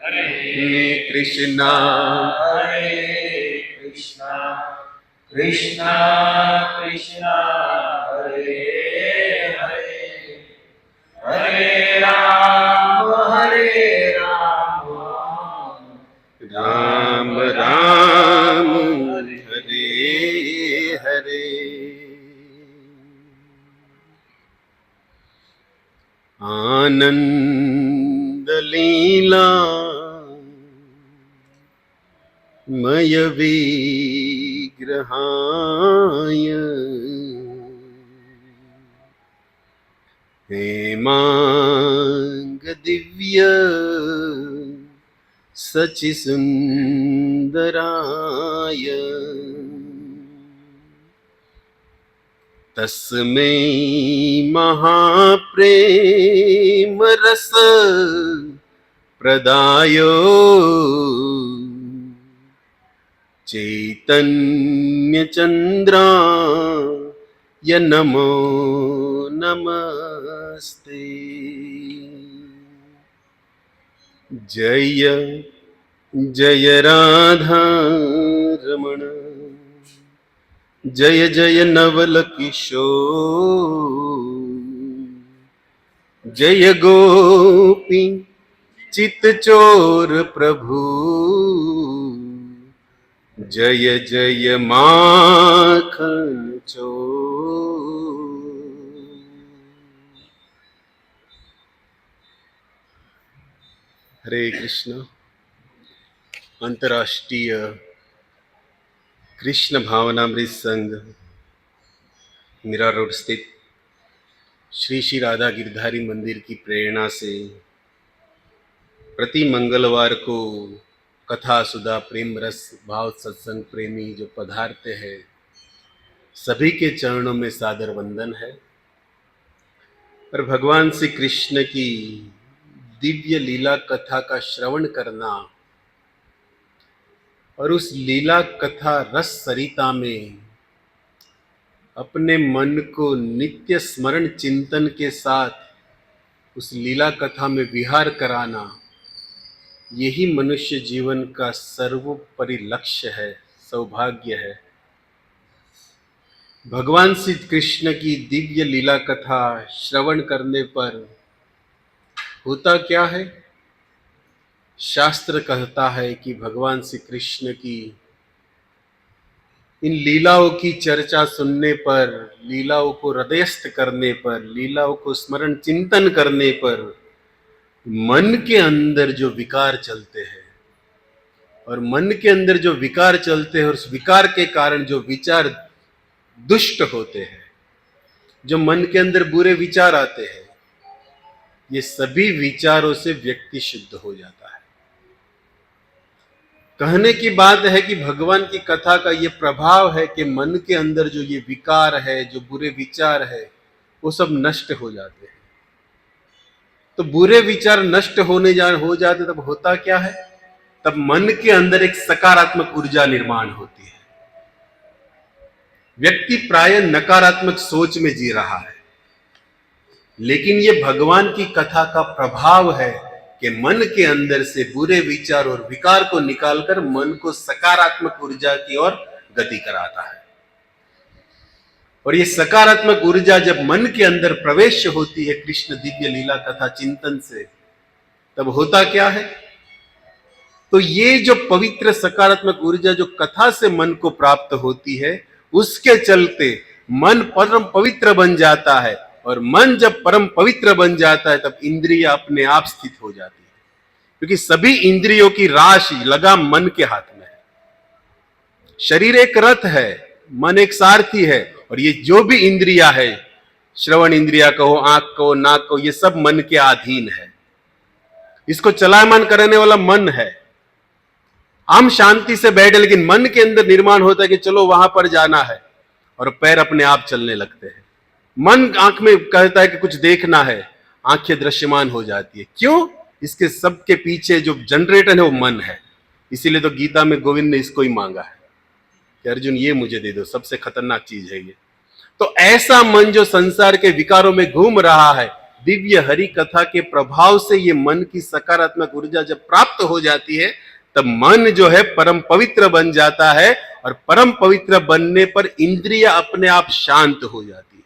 हरे कृष्णा कृष्णा कृष्णा हरे हरे, हरे राम राम राम हरे हरे। आनंद लीला मय विग्रहाय हेमांग दिव्य सचि सुंदराय तस्मै महाप्रेम रस प्रदायो चैतन्य चंद्रा य नमो नमस्ते। जय जय राधा रमण, जय जय नवल किशोर, जय गोपी चित चोर प्रभु, जय जय माखन चोर। हरे कृष्ण। अंतर्राष्ट्रीय कृष्ण भावनामृत संघ मीरा रोड स्थित श्री श्री राधा गिरधारी मंदिर की प्रेरणा से प्रति मंगलवार को कथा सुधा प्रेम रस भाव सत्संग प्रेमी जो पधारते हैं, सभी के चरणों में सादर वंदन है। और भगवान श्री कृष्ण की दिव्य लीला कथा का श्रवण करना और उस लीला कथा रस सरिता में अपने मन को नित्य स्मरण चिंतन के साथ उस लीला कथा में विहार कराना, यही मनुष्य जीवन का सर्वोपरि लक्ष्य है, सौभाग्य है। भगवान श्री कृष्ण की दिव्य लीला कथा श्रवण करने पर होता क्या है? शास्त्र कहता है कि भगवान श्री कृष्ण की इन लीलाओं की चर्चा सुनने पर, लीलाओं को हृदयस्थ करने पर, लीलाओं को स्मरण चिंतन करने पर मन के अंदर जो विकार चलते हैं, और मन के अंदर जो विकार चलते हैं और उस विकार के कारण जो विचार दुष्ट होते हैं, जो मन के अंदर बुरे विचार आते हैं, ये सभी विचारों से व्यक्ति शुद्ध हो जाता है। कहने की बात है कि भगवान की कथा का ये प्रभाव है कि मन के अंदर जो ये विकार है, जो बुरे विचार है, वो सब नष्ट हो जाते हैं। तो बुरे विचार नष्ट हो जाते तब होता क्या है? तब मन के अंदर एक सकारात्मक ऊर्जा निर्माण होती है। व्यक्ति प्राय नकारात्मक सोच में जी रहा है, लेकिन ये भगवान की कथा का प्रभाव है कि मन के अंदर से बुरे विचार और विकार को निकालकर मन को सकारात्मक ऊर्जा की ओर गति कराता है। और ये सकारात्मक ऊर्जा जब मन के अंदर प्रवेश होती है कृष्ण दिव्य लीला कथा चिंतन से, तब होता क्या है? तो ये जो पवित्र सकारात्मक ऊर्जा जो कथा से मन को प्राप्त होती है, उसके चलते मन परम पवित्र बन जाता है। और मन जब परम पवित्र बन जाता है, तब इंद्रियां अपने आप स्थित हो जाती है, क्योंकि सभी इंद्रियों की राशि लगाम मन के हाथ में है। शरीर एक रथ है, मन एक सारथी है, और ये जो भी इंद्रिया है, श्रवण इंद्रिया कहो, आंख कहो, नाक कहो, ये सब मन के अधीन है। इसको चलायमान करने वाला मन है। हम शांति से बैठे, लेकिन मन के अंदर निर्माण होता है कि चलो वहां पर जाना है, और पैर अपने आप चलने लगते हैं। मन आंख में कहता है कि कुछ देखना है, आंखें दृश्यमान हो जाती है। क्यों? इसके सबके पीछे जो जनरेटर है वो मन है। इसीलिए तो गीता में गोविंद ने इसको ही मांगा है कि अर्जुन ये मुझे दे दो, सबसे खतरनाक चीज है ये। तो ऐसा मन जो संसार के विकारों में घूम रहा है, दिव्य हरि कथा के प्रभाव से ये मन की सकारात्मक ऊर्जा जब प्राप्त हो जाती है, तब मन जो है परम पवित्र बन जाता है, और परम पवित्र बनने पर इंद्रिया अपने आप शांत हो जाती है,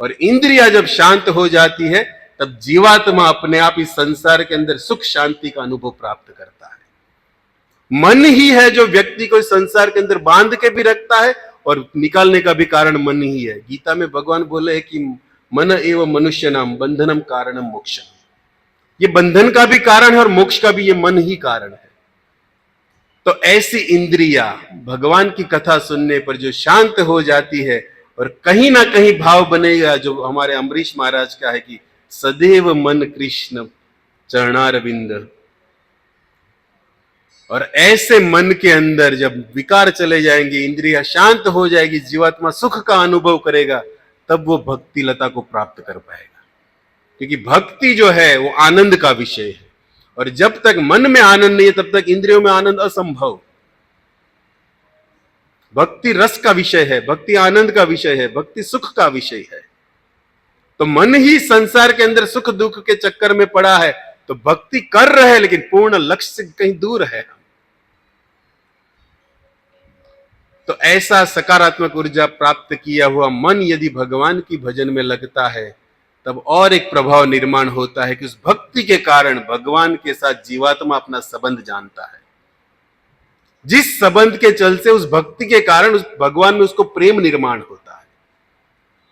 और इंद्रिया जब शांत हो जाती है तब जीवात्मा अपने आप इस संसार के अंदर सुख शांति का अनुभव प्राप्त करता है। मन ही है जो व्यक्ति को इस संसार के अंदर बांध के भी रखता है, और निकालने का भी कारण मन ही है। गीता में भगवान बोले हैं कि मन एवं मनुष्य नाम बंधनम कारणम मोक्षम। ये बंधन का भी कारण है और मोक्ष का भी ये मन ही कारण है। तो ऐसी इंद्रिया भगवान की कथा सुनने पर जो शांत हो जाती है, और कहीं ना कहीं भाव बनेगा जो हमारे अम्बरीश महाराज का है कि सदैव मन कृष्ण चरणारविंद। और ऐसे मन के अंदर जब विकार चले जाएंगे, इंद्रिया शांत हो जाएगी, जीवात्मा सुख का अनुभव करेगा, तब वो भक्ति लता को प्राप्त कर पाएगा। क्योंकि भक्ति जो है वो आनंद का विषय है, और जब तक मन में आनंद नहीं है तब तक इंद्रियों में आनंद असंभव। भक्ति रस का विषय है, भक्ति आनंद का विषय है, भक्ति सुख का विषय है। तो मन ही संसार के अंदर सुख दुख के चक्कर में पड़ा है, तो भक्ति कर रहे हैं लेकिन पूर्ण लक्ष्य से कहीं दूर है। तो ऐसा सकारात्मक ऊर्जा प्राप्त किया हुआ मन यदि भगवान की भजन में लगता है, तब और एक प्रभाव निर्माण होता है कि उस भक्ति के कारण भगवान के साथ जीवात्मा अपना संबंध जानता है। जिस संबंध के चलते उस भक्ति के कारण उस भगवान में उसको प्रेम निर्माण होता है,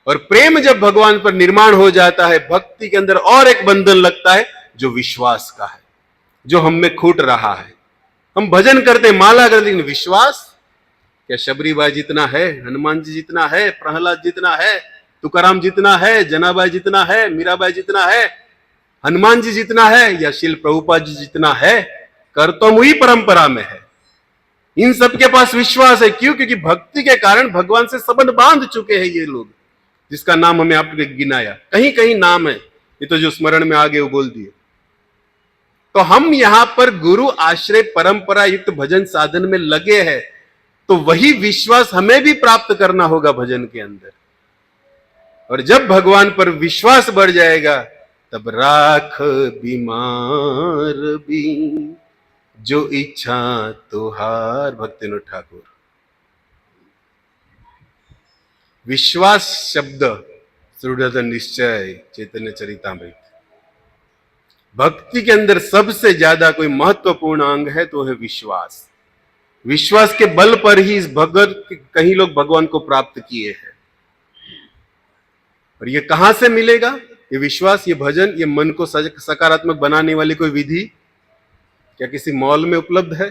और प्रेम जब भगवान पर निर्माण हो जाता है, भक्ति के अंदर और एक बंधन लगता है जो विश्वास का है, जो हम में छूट रहा है। हम भजन करते, माला करते, लेकिन विश्वास क्या शबरीबाई जितना है, हनुमान जी जितना है, प्रहलाद जितना है, तुकाराम जितना है, जनाबाई जितना है, मीराबाई जितना है, हनुमान जी जितना है, या शिल प्रभुपाद जी जितना है, कर तो मुई परंपरा में है। इन सब के पास विश्वास है। क्यों? क्योंकि भक्ति के कारण भगवान से संबंध बांध चुके हैं ये लोग, जिसका नाम हमें आपने गिनाया। कहीं कहीं नाम है, ये तो जो स्मरण में आ गए वो बोल दिए। तो हम यहां पर गुरु आश्रय परंपरा युक्त भजन साधन में लगे हैं, तो वही विश्वास हमें भी प्राप्त करना होगा भजन के अंदर। और जब भगवान पर विश्वास बढ़ जाएगा, तब राख बीमार भी जो इच्छा तुहार। भक्तिविनोद ठाकुर। विश्वास शब्द दृढ़ निश्चय चैतन्य चरितामृत। भक्ति के अंदर सबसे ज्यादा कोई महत्वपूर्ण अंग है तो है विश्वास। विश्वास के बल पर ही इस भगत कहीं लोग भगवान को प्राप्त किए हैं। और ये कहां से मिलेगा? ये विश्वास, ये भजन, ये मन को सकारात्मक बनाने वाली कोई विधि क्या किसी मॉल में उपलब्ध है?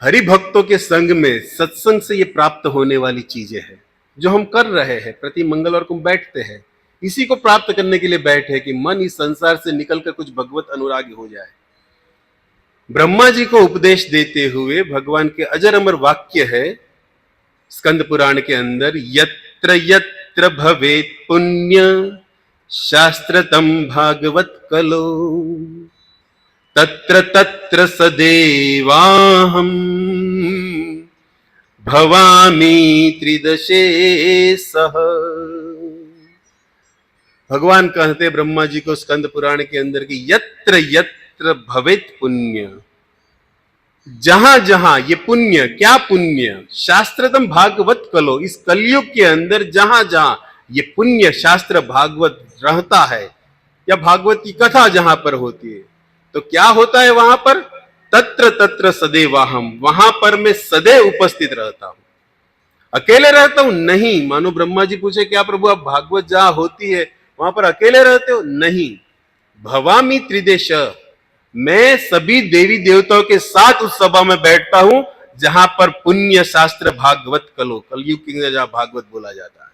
हरि भक्तों के संग में, सत्संग से ये प्राप्त होने वाली चीजें हैं जो हम कर रहे हैं। प्रति मंगलवार को बैठते हैं, इसी को प्राप्त करने के लिए बैठे कि मन इस संसार से निकलकर कुछ भगवत अनुरागी हो जाए। ब्रह्मा जी को उपदेश देते हुए भगवान के अजर अमर वाक्य है स्कंद पुराण के अंदर, यत्र यत्र भवेत् पुण्य शास्त्रतम भागवत कलो तत्र तत्र सदेवाहम भवामि त्रिदशे सह। भगवान कहते ब्रह्मा जी को स्कंद पुराण के अंदर कि यत्र यत्र भवेत् पुण्य, जहां जहां ये पुण्य, क्या पुण्य? शास्त्रतम भागवत कलो। इस कलयुग के अंदर जहां जहां ये पुण्य शास्त्र भागवत रहता है, या भागवत की कथा जहां पर होती है, तो क्या होता है वहां पर? तत्र तत्र सदैवाहम, वहां पर मैं सदैव उपस्थित रहता हूं। अकेले रहता हूं? नहीं। मानो ब्रह्मा जी पूछे क्या प्रभु आप भागवत जहां होती है वहां पर अकेले रहते हो? नहीं। भवामि त्रिदेश, मैं सभी देवी देवताओं के साथ उस सभा में बैठता हूं जहां पर पुण्य शास्त्र भागवत कलो, कलयुग के अंदर जहां भागवत बोला जाता है।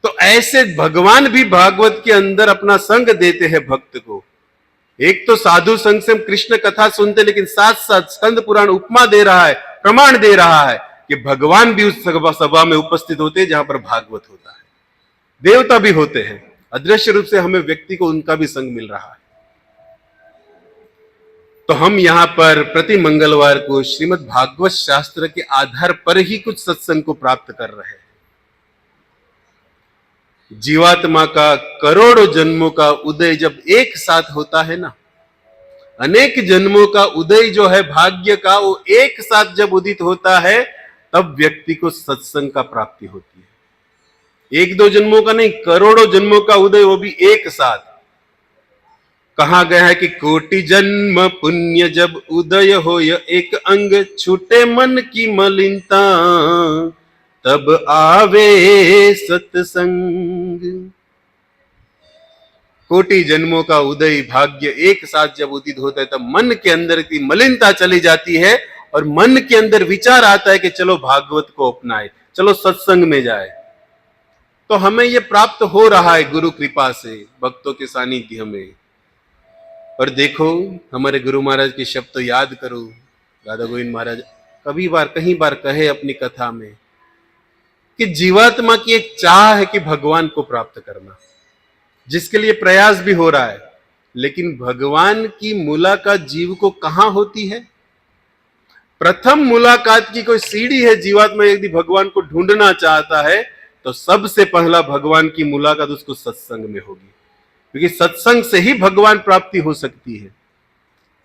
तो ऐसे भगवान भी भागवत के अंदर अपना संग देते हैं भक्त को। एक तो साधु संग से हम कृष्ण कथा सुनते, लेकिन साथ साथ स्कंद पुराण उपमा दे रहा है, प्रमाण दे रहा है कि भगवान भी उस सभा में उपस्थित होते हैं जहां पर भागवत होता है। देवता भी होते हैं, अदृश्य रूप से हमें व्यक्ति को उनका भी संग मिल रहा है। तो हम यहां पर प्रति मंगलवार को श्रीमद् भागवत शास्त्र के आधार पर ही कुछ सत्संग को प्राप्त कर रहे हैं। जीवात्मा का करोड़ों जन्मों का उदय जब एक साथ होता है ना, अनेक जन्मों का उदय जो है भाग्य का, वो एक साथ जब उदित होता है तब व्यक्ति को सत्संग का प्राप्ति होती है। एक दो जन्मों का नहीं, करोड़ों जन्मों का उदय, वो भी एक साथ। कहा गया है कि कोटि जन्म पुण्य जब उदय हो एक अंग, छूटे मन की मलिनता तब आवे सत्संग। कोटि जन्मों का उदय भाग्य एक साथ जब उदित होता है तब मन के अंदर की मलिनता चली जाती है और मन के अंदर विचार आता है कि चलो भागवत को अपनाए, चलो सत्संग में जाए। तो हमें यह प्राप्त हो रहा है गुरु कृपा से, भक्तों के सानिध्य में। और देखो, हमारे गुरु महाराज के शब्द तो याद करो। राधा गोविंद महाराज कई बार कहे अपनी कथा में कि जीवात्मा की एक चाह है कि भगवान को प्राप्त करना, जिसके लिए प्रयास भी हो रहा है। लेकिन भगवान की मुलाकात जीव को कहां होती है? प्रथम मुलाकात की कोई सीढ़ी है। जीवात्मा यदि भगवान को ढूंढना चाहता है तो सबसे पहला भगवान की मुलाकात उसको सत्संग में होगी, क्योंकि सत्संग से ही भगवान प्राप्ति हो सकती है।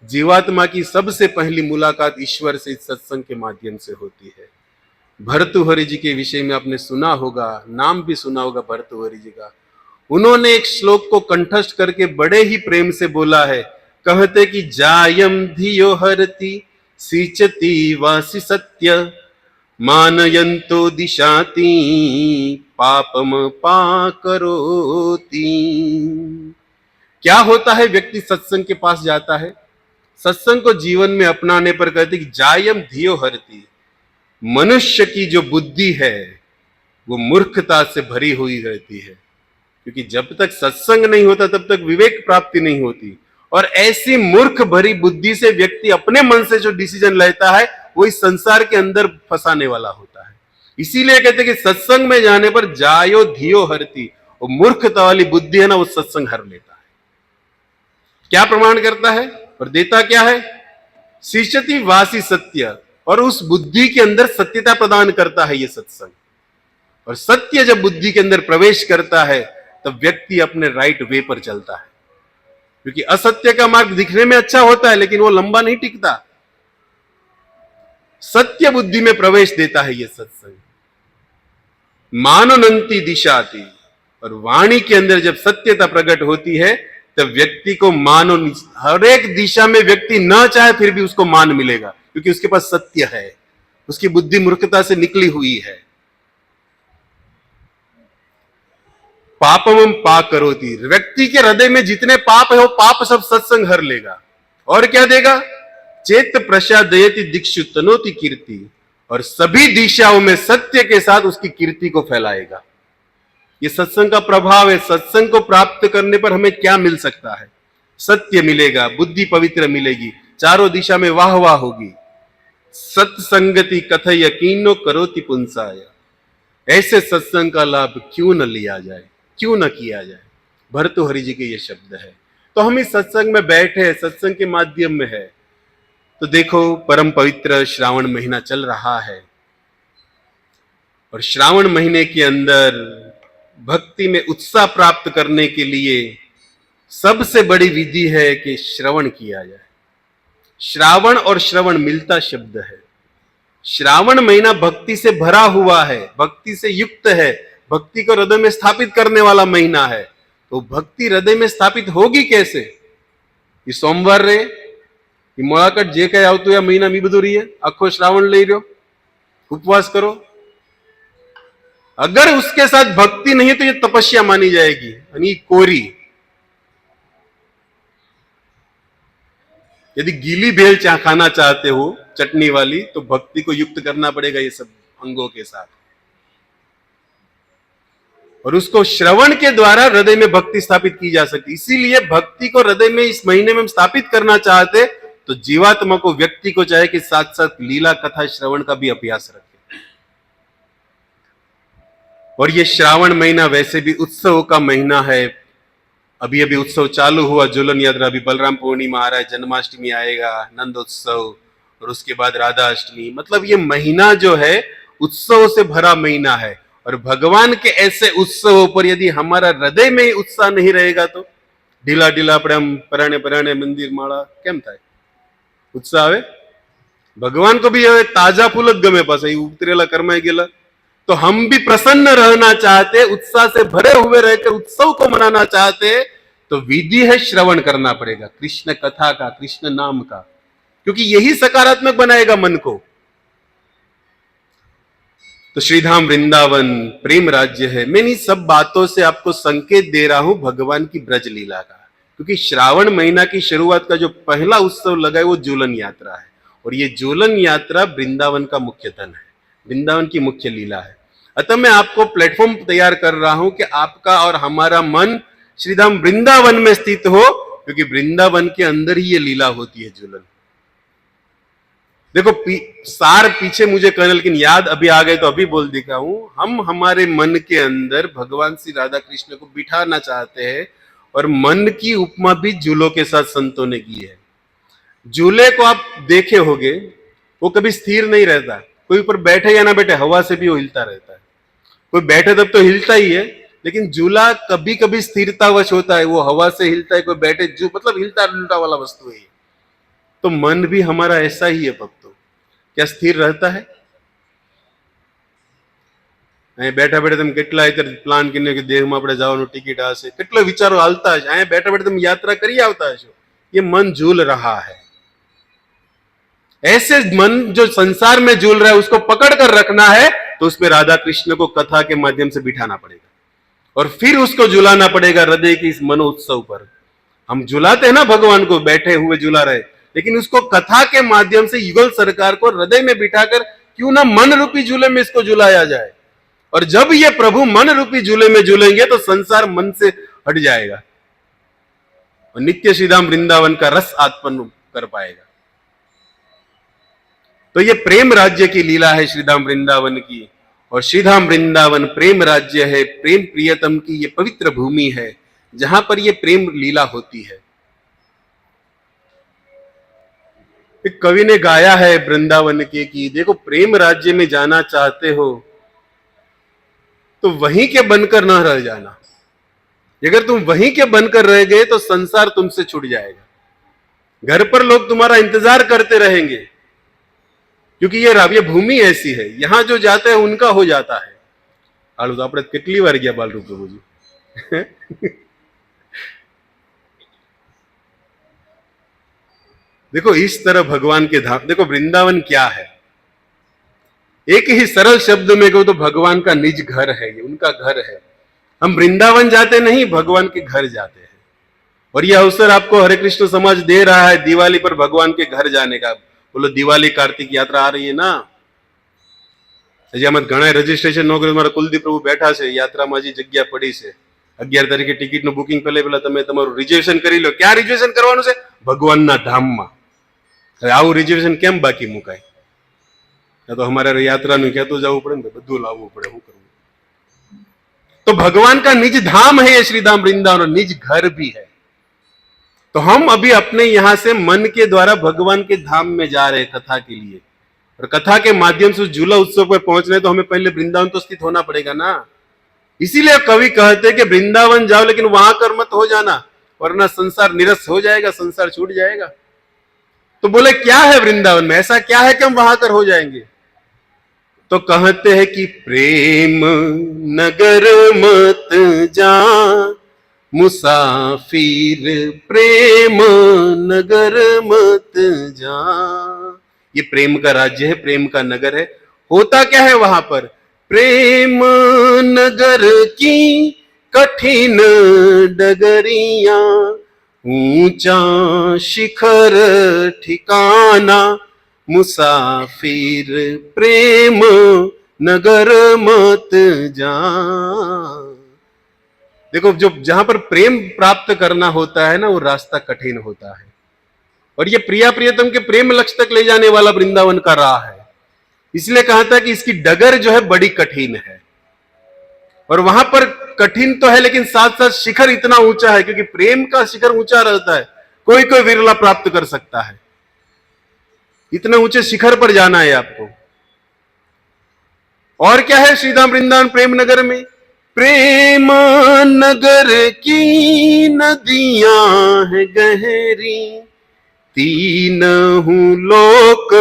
जीवात्मा की सबसे पहली मुलाकात ईश्वर से सत्संग के माध्यम से होती है। भर्तृहरि जी के विषय में आपने सुना होगा, नाम भी सुना होगा भर्तृहरि जी का। उन्होंने एक श्लोक को कंठस्थ करके बड़े ही प्रेम से बोला है। कहते कि जायम धियो हरति सिंचति वासि सत्य, मानयंतो दिशाति पापम पाकरोति। क्या होता है? व्यक्ति सत्संग के पास जाता है, सत्संग को जीवन में अपनाने पर कहते कि जायम धियो हरति, मनुष्य की जो बुद्धि है वो मूर्खता से भरी हुई रहती है, क्योंकि जब तक सत्संग नहीं होता तब तक विवेक प्राप्ति नहीं होती। और ऐसी मूर्ख भरी बुद्धि से व्यक्ति अपने मन से जो डिसीजन लेता है वो इस संसार के अंदर फंसाने वाला होता है। इसीलिए कहते हैं कि सत्संग में जाने पर जायो धियो हरति, वो मूर्खता वाली बुद्धि है ना, वो सत्संग हर लेता है। क्या प्रमाण करता है और देता क्या है? शिष्यति वासी सत्य, और उस बुद्धि के अंदर सत्यता प्रदान करता है ये सत्संग। और सत्य जब बुद्धि के अंदर प्रवेश करता है तब व्यक्ति अपने राइट वे पर चलता है, क्योंकि असत्य का मार्ग दिखने में अच्छा होता है लेकिन वो लंबा नहीं टिकता। सत्य बुद्धि में प्रवेश देता है ये सत्संग। मानोनंती दिशाती, और वाणी के अंदर जब सत्यता प्रकट होती है तब व्यक्ति को मानो, हर एक दिशा में व्यक्ति न चाहे फिर भी उसको मान मिलेगा, क्योंकि उसके पास सत्य है, उसकी बुद्धि मूर्खता से निकली हुई है। पापम पाप करोति, व्यक्ति के हृदय में जितने पाप है वो पाप सब सत्संग हर लेगा। और क्या देगा? चेत प्रसादयति दिक्षु तनोति कीर्ति, और सभी दिशाओं में सत्य के साथ उसकी कीर्ति को फैलाएगा। ये सत्संग का प्रभाव है। सत्संग को प्राप्त करने पर हमें क्या मिल सकता है? सत्य मिलेगा, बुद्धि पवित्र मिलेगी, चारों दिशा में वाह वाह होगी। सत्संगति कथय यकीनो करोति पुंसाय, ऐसे सत्संग का लाभ क्यों न लिया जाए, क्यों न किया जाए। भर्तृहरि जी के ये शब्द है। तो हम इस सत्संग में बैठे, सत्संग के माध्यम में है। तो देखो, परम पवित्र श्रावण महीना चल रहा है, और श्रावण महीने के अंदर भक्ति में उत्साह प्राप्त करने के लिए सबसे बड़ी विधि है कि श्रवण किया जाए। श्रावण और श्रवण मिलता शब्द है। श्रावण महीना भक्ति से भरा हुआ है, भक्ति से युक्त है, भक्ति को हृदय में स्थापित करने वाला महीना है। तो भक्ति हृदय में स्थापित होगी कैसे? ये सोमवार रे, ये मुलाकात जे कई आवतुं या महीना मी बधुं रहीए, आखो श्रावण लई रह्यो, उपवास करो। अगर उसके साथ भक्ति नहीं तो ये तपस्या मानी जाएगी, यानी कोरी। यदि गीली भेल खाना चाहते हो चटनी वाली, तो भक्ति को युक्त करना पड़ेगा ये सब अंगों के साथ, और उसको श्रवण के द्वारा हृदय में भक्ति स्थापित की जा सकती। इसीलिए भक्ति को हृदय में इस महीने में हम स्थापित करना चाहते तो जीवात्मा को, व्यक्ति को चाहे कि साथ साथ लीला कथा श्रवण का भी अभ्यास रखे। और ये श्रावण महीना वैसे भी उत्सव का महीना है। अभी अभी उत्सव चालू हुआ, झूलन यात्रा, अभी बलराम पूर्णिमा आ रहा है, जन्माष्टमी आएगा, नंदोत्सव, और उसके बाद राधा अष्टमी। मतलब ये महीना जो है उत्सव से भरा महीना है। और भगवान के ऐसे उत्सवों पर यदि हमारा हृदय में ही उत्साह नहीं रहेगा तो ढीला ढीला આપણે આમ પરાણે પરાણે મંદિર માળા કેમ થાય? उत्साह આવે? भगवान को भी હવે તાજા ફૂલ જ ગમે, પાછા એ ઉતરેલા કરમાઈ गेला। तो हम भी प्रसन्न रहना चाहते, उत्साह से भरे हुए रहकर उत्सव को मनाना चाहते, तो विधि है श्रवण करना पड़ेगा कृष्ण कथा का, कृष्ण नाम का, क्योंकि यही सकारात्मक बनाएगा मन को। तो श्रीधाम वृंदावन प्रेम राज्य है। मैं इन सब बातों से आपको संकेत दे रहा हूं भगवान की ब्रज लीला का, क्योंकि श्रावण महीना की शुरुआत का जो पहला उत्सव लगा है वो झूलन यात्रा है, और ये झूलन यात्रा वृंदावन का मुख्य धन है, वृंदावन की मुख्य लीला है। अतः मैं आपको प्लेटफॉर्म तैयार कर रहा हूं कि आपका और हमारा मन श्रीधाम वृंदावन में स्थित हो, क्योंकि वृंदावन के अंदर ही ये लीला होती है झूलन। देखो सार पीछे मुझे कहना, लेकिन याद अभी आ गए तो अभी बोल देता हूं। हम हमारे मन के अंदर भगवान श्री राधा कृष्ण को बिठाना चाहते हैं, और मन की उपमा भी झूलों के साथ संतों ने की है। झूले को आप देखे होगे, वो कभी स्थिर नहीं रहता, कोई ऊपर बैठे या ना बैठे हवा से भी वो हिलता रहता है। कोई बैठे तब तो हिलता ही है, लेकिन झूला कभी कभी स्थिरतावश होता है, वो हवा से हिलता है, कोई बैठे जो मतलब हिलता उल्टा वाला वस्तु है। तो मन भी हमारा ऐसा ही है भक्तों, क्या स्थिर रहता है? बैठा बैठे तुम કેટલા પ્લાન કરીને કે દેહમાં આપણે જવાનું ટિકિટ હશે, કેટલો વિચારો હાલતા હશે, અહીંયા बैठा बैठे तुम यात्रा કરી આવતા હશો, ये मन झूल रहा है। ऐसे मन जो संसार में झूल रहा है उसको पकड़ कर रखना है, तो उसमें राधा कृष्ण को कथा के माध्यम से बिठाना पड़ेगा, और फिर उसको झुलाना पड़ेगा हृदय की इस मनोत्सव पर। हम झुलाते हैं ना भगवान को, बैठे हुए झुला रहे, लेकिन उसको कथा के माध्यम से युगल सरकार को हृदय में बिठाकर क्यों ना मन रूपी झूले में इसको झुलाया जाए। और जब ये प्रभु मन रूपी झूले में झूलेंगे तो संसार मन से हट जाएगा और नित्य श्रीधाम वृंदावन का रस आत्मन कर पाएगा। तो ये प्रेम राज्य की लीला है श्रीधाम वृंदावन की, और श्रीधाम वृंदावन प्रेम राज्य है, प्रेम प्रियतम की ये पवित्र भूमि है जहां पर ये प्रेम लीला होती है। एक कवि ने गाया है वृंदावन के कि देखो प्रेम राज्य में जाना चाहते हो तो वहीं के बनकर न रह जाना, अगर तुम वहीं के बनकर रह गए तो संसार तुमसे छूट जाएगा। घर पर लोग तुम्हारा इंतजार करते रहेंगे, क्योंकि ये भूमि ऐसी है, यहां जो जाते हैं उनका हो जाता है। हाल तो आपने कितनी बार गया बाल रूप प्रभुजी। देखो इस तरह भगवान के धाम, देखो वृंदावन क्या है, एक ही सरल शब्द में कहूं तो भगवान का निज घर है, ये उनका घर है। हम वृंदावन जाते नहीं, भगवान के घर जाते हैं। और यह अवसर आपको हरे कृष्ण समाज दे रहा है दिवाली पर भगवान के घर जाने का। बोलो दिवाली कार्तिक यात्रा आ रही है ना, घણા રજીસ્ટ્રેશન નો કર્યું, મારા કુલદીપ પ્રભુ બેઠા છે યાત્રામાં, હજી જગ્યા પડી છે। 11 તારીખે ટિકિટનું બુકિંગ પહેલા તમે તમારું રિઝર્વેશન કરી લો। ક્યાં રિઝર્વેશન કરવાનું છે? ભગવાનના ધામમાં। આવું રિઝર્વેશન કેમ બાકી મુકાય? तो हमारे यात्रा नु कहतो जावू पड़े ने, बधु लावू पड़े, શું કરવું? तो भगवान का निज धाम है ये श्रीधाम वृंदावन, निज घर भी है। तो हम अभी अपने यहां से मन के द्वारा भगवान के धाम में जा रहे हैं कथा के लिए, और कथा के माध्यम से झूला उत्सव पर पहुंचने तो हमें पहले वृंदावन तो स्थित होना पड़ेगा ना। इसीलिए कवि कहते हैं कि वृंदावन जाओ लेकिन वहां कर मत हो जाना, वरना संसार निरस हो जाएगा, संसार छूट जाएगा। तो बोले क्या है वृंदावन में, ऐसा क्या है कि हम वहां कर हो जाएंगे? तो कहते हैं कि प्रेम नगर मत जा मुसाफिर, प्रेम नगर मत जा। ये प्रेम का राज्य है, प्रेम का नगर है। होता क्या है वहां पर? प्रेम नगर की कठिन डगरिया, ऊंचा शिखर ठिकाना, मुसाफिर प्रेम नगर मत जा। देखो जो जहां पर प्रेम प्राप्त करना होता है ना, वो रास्ता कठिन होता है, और ये प्रिया प्रियतम के प्रेम लक्ष्य तक ले जाने वाला वृंदावन का राह है। इसलिए कहा था कि इसकी डगर जो है बड़ी कठिन है, और वहां पर कठिन तो है लेकिन साथ साथ शिखर इतना ऊंचा है, क्योंकि प्रेम का शिखर ऊंचा रहता है, कोई कोई विरला प्राप्त कर सकता है। इतने ऊंचे शिखर पर जाना है आपको। और क्या है श्रीधाम वृंदावन प्रेम नगर में? प्रेम नगर की नदियां है गहरी, तीनहु लोक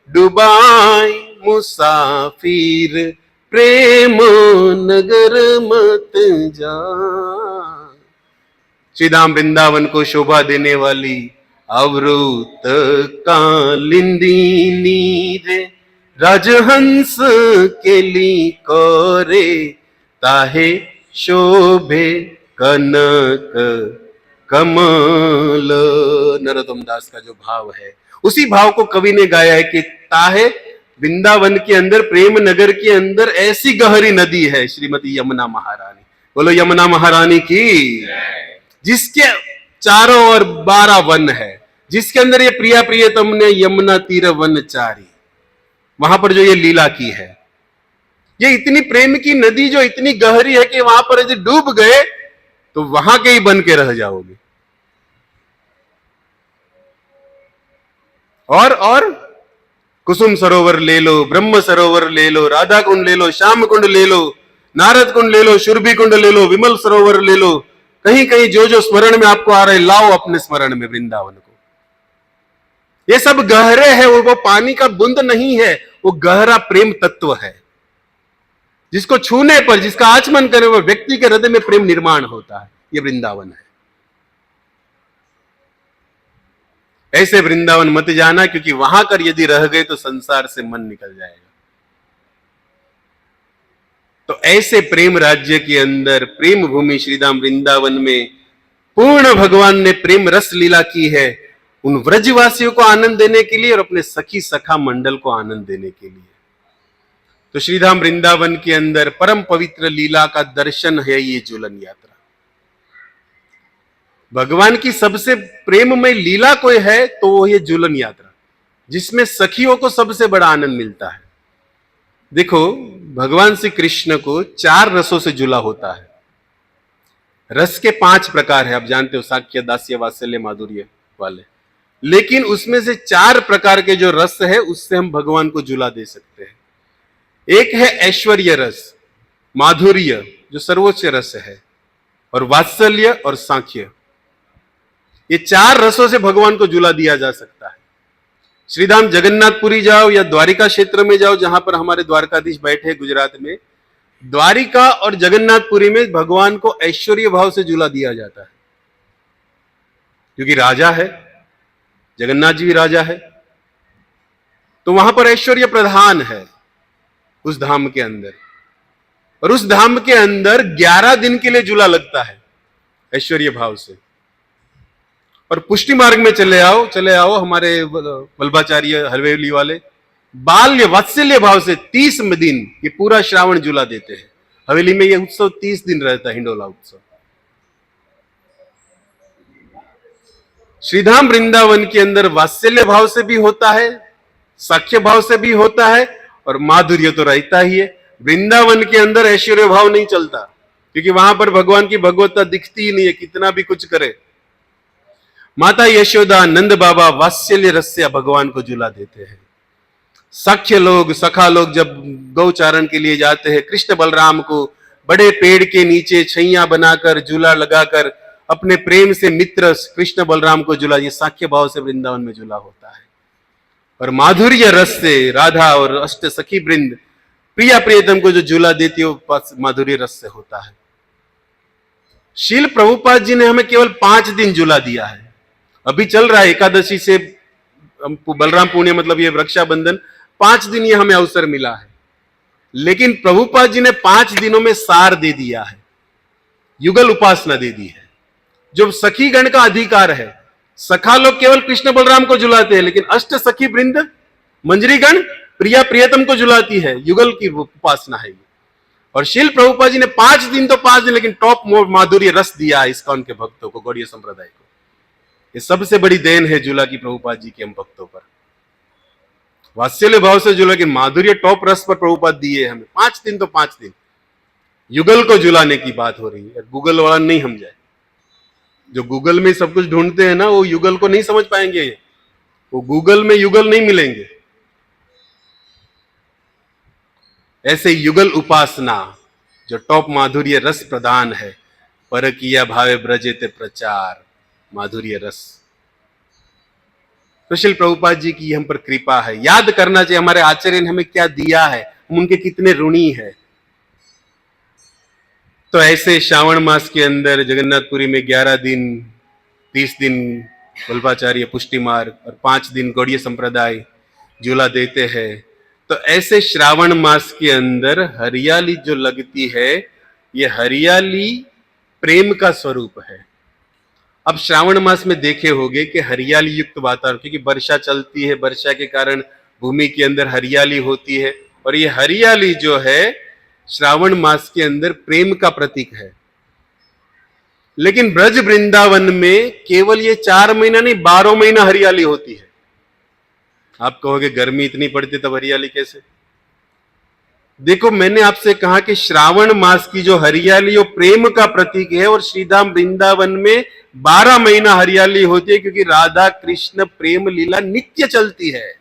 डुबाए मुसाफिर, प्रेम नगर मत जा। श्रीधाम वृंदावन को शोभा देने वाली अवृत कालिंदी रे, राजहंस केली करे, ताहे शोभे कनक कमल। नरोत्तम दास का जो भाव है, उसी भाव को कवि ने गाया है कि ताहे वृंदावन के अंदर, प्रेम नगर के अंदर ऐसी गहरी नदी है श्रीमती यमुना महारानी। बोलो यमुना महारानी की। जिसके चारों ओर 12 वन है, जिसके अंदर ये प्रिया प्रियतम ने यमुना तीर वन चारी, वहां पर जो ये लीला की है, ये इतनी प्रेम की नदी जो इतनी गहरी है कि वहां पर यदि डूब गए तो वहां के ही बन के रह जाओगे। और कुसुम सरोवर ले लो, ब्रह्म सरोवर ले लो, राधा कुंड ले लो, श्याम कुंड ले लो, नारद कुंड ले लो, शुरभि कुंड ले लो, विमल सरोवर ले लो, कहीं कहीं जो जो स्मरण में आपको आ रहे लाओ अपने स्मरण में वृंदावन को। ये सब गहरे है, वो पानी का बूंद नहीं है, वो गहरा प्रेम तत्व है, जिसको छूने पर, जिसका आचमन करे वो व्यक्ति के हृदय में प्रेम निर्माण होता है। ये वृंदावन है। ऐसे वृंदावन मत जाना, क्योंकि वहां कर यदि रह गए तो संसार से मन निकल जाएगा। तो ऐसे प्रेम राज्य के अंदर, प्रेम भूमि श्रीधाम वृंदावन में पूर्ण भगवान ने प्रेम रस लीला की है, उन व्रजवासियों को आनंद देने के लिए और अपने सखी सखा मंडल को आनंद देने के लिए। तो श्रीधाम वृंदावन के अंदर परम पवित्र लीला का दर्शन है ये झूलन यात्रा। भगवान की सबसे प्रेममय लीला कोई है तो वो ये झूलन यात्रा, जिसमें सखियों को सबसे बड़ा आनंद मिलता है। देखो, भगवान श्री कृष्ण को 4 रसों से झूला होता है। रस के 5 प्रकार है, आप जानते हो, साक्ष्य, दास्य, वात्सल्य, माधुर्य वाले। लेकिन उसमें से 4 प्रकार के जो रस है उससे हम भगवान को झूला दे सकते हैं। एक है ऐश्वर्य रस, माधुर्य जो सर्वोच्च रस है, और वात्सल्य और सांख्य। ये 4 रसों से भगवान को झूला दिया जा सकता है। श्रीधाम जगन्नाथपुरी जाओ या द्वारिका क्षेत्र में जाओ, जहां पर हमारे द्वारकाधीश बैठे गुजरात में, द्वारिका और जगन्नाथपुरी में भगवान को ऐश्वर्य भाव से झूला दिया जाता है, क्योंकि राजा है, जगन्नाथ जी भी राजा है, तो वहां पर ऐश्वर्य प्रधान है उस धाम के अंदर। और उस धाम के अंदर 11 दिन के लिए झूला लगता है ऐश्वर्य भाव से। और पुष्टि मार्ग में चले आओ हमारे वल्लभाचार्य हवेली वाले बाल्य वात्सल्य भाव से 30 दिन ये पूरा श्रावण झूला देते हैं। हवेली में ये उत्सव 30 दिन रहता है, हिंडोला उत्सव। श्रीधाम वृंदावन के अंदर वात्सल्य भाव से भी होता है, साक्ष्य भाव से भी होता है, और माधुर्य तो रहता ही है। वृंदावन के अंदर ऐश्वर्य भाव नहीं चलता, क्योंकि वहां पर भगवान की भगवत्ता दिखती ही नहीं है, कितना भी कुछ करे। माता यशोदा, नंद बाबा वात्सल्य रस से भगवान को झूला देते हैं। सख्य लोग, सखा लोग जब गौचारण के लिए जाते हैं, कृष्ण बलराम को बड़े पेड़ के नीचे छैया बनाकर, झूला लगाकर अपने प्रेम से मित्र कृष्ण बलराम को झूला, ये साक्ष्य भाव से वृंदावन में झूला होता है। और माधुर्य रस से राधा और अष्ट सखी वृंद प्रिया प्रियतम को जो झूला देती है वो माधुर्य रस से होता है। शील प्रभुपाद जी ने हमें केवल 5 दिन झूला दिया है। अभी चल रहा है एकादशी से बलराम पुण्य, मतलब ये रक्षाबंधन, 5 दिन ये हमें अवसर मिला है। लेकिन प्रभुपाद जी ने 5 दिनों में सार दे दिया है, युगल उपासना दे दी है, जो सखी गण का अधिकार है। सखा लोग केवल कृष्ण बलराम को झुलाते हैं, लेकिन अष्ट सखी वृंद मंजरी गण प्रिया प्रियतम को झुलाती है, युगल की उपासना है। और शील प्रभुपाद जी ने 5 दिन तो 5 दिन, लेकिन टॉप माधुर्य रस दिया है इस्कॉन के भक्तों को, गौड़ीय संप्रदाय को। ये सबसे बड़ी देन है झूला की प्रभुपाद जी के हम भक्तों पर। वात्सल्य भाव से झूला के माधुर्य टॉप रस पर प्रभुपाद दिए हमें। 5 दिन तो 5 दिन युगल को झुलाने की बात हो रही है। गूगल वाला नहीं हम जाए, जो गूगल में सब कुछ ढूंढते हैं ना, वो युगल को नहीं समझ पाएंगे। वो गूगल में युगल नहीं मिलेंगे। ऐसे युगल उपासना जो टॉप माधुर्य रस प्रदान है, परकिया भावे ब्रजे ते प्रचार माधुर्य रस। तो श्रील प्रभुपाद जी की हम पर कृपा है, याद करना चाहिए हमारे आचार्य ने हमें क्या दिया है, हम उनके कितने ऋणी हैं। तो ऐसे श्रावण मास के अंदर जगन्नाथपुरी में 11 दिन 30 दिन वल्भाचार्य पुष्टि मार्ग और 5 दिन गौड़ीय संप्रदाय झूला देते हैं। तो ऐसे श्रावण मास के अंदर हरियाली जो लगती है, ये हरियाली प्रेम का स्वरूप है। अब श्रावण मास में देखे होंगे कि हरियाली युक्त वातावरण, क्योंकि वर्षा चलती है, वर्षा के कारण भूमि के अंदर हरियाली होती है, और ये हरियाली जो है श्रावण मास के अंदर प्रेम का प्रतीक है। लेकिन ब्रज वृंदावन में केवल ये 4 महीना नहीं, 12 महीना हरियाली होती है। आप कहोगे गर्मी इतनी पड़ती तब हरियाली कैसे? देखो, मैंने आपसे कहा कि श्रावण मास की जो हरियाली वो प्रेम का प्रतीक है, और श्रीधाम वृंदावन में 12 महीना हरियाली होती है, क्योंकि राधा कृष्ण प्रेम लीला नित्य चलती है।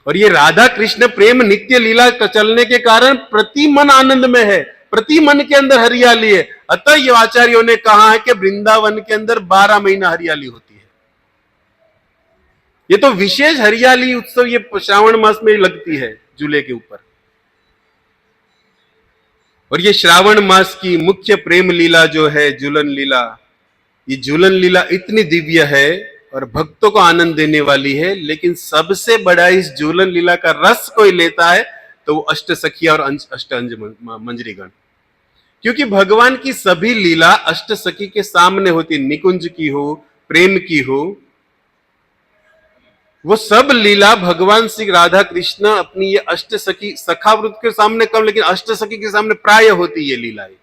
और ये राधा कृष्ण प्रेम नित्य लीला चलने के कारण प्रति मन आनंद में है, प्रति मन के अंदर हरियाली है। अतः ये आचार्यों ने कहा है कि वृंदावन के अंदर 12 महीना हरियाली होती है। ये तो विशेष हरियाली उत्सव ये श्रावण मास में लगती है झूले के ऊपर। और ये श्रावण मास की मुख्य प्रेम लीला जो है झूलन लीला, ये झूलन लीला इतनी दिव्य है और भक्तों को आनंद देने वाली है। लेकिन सबसे बड़ा इस झूलन लीला का रस कोई लेता है तो वो अष्ट सखिया और अष्ट मंजरीगण, क्योंकि भगवान की सभी लीला अष्ट सखी के सामने होती, निकुंज की हो, प्रेम की हो, वो सब लीला भगवान श्री राधा कृष्ण अपनी ये अष्ट सखी सखावृत के सामने कम, लेकिन अष्ट सखी के सामने प्राय होती ये लीलाएं।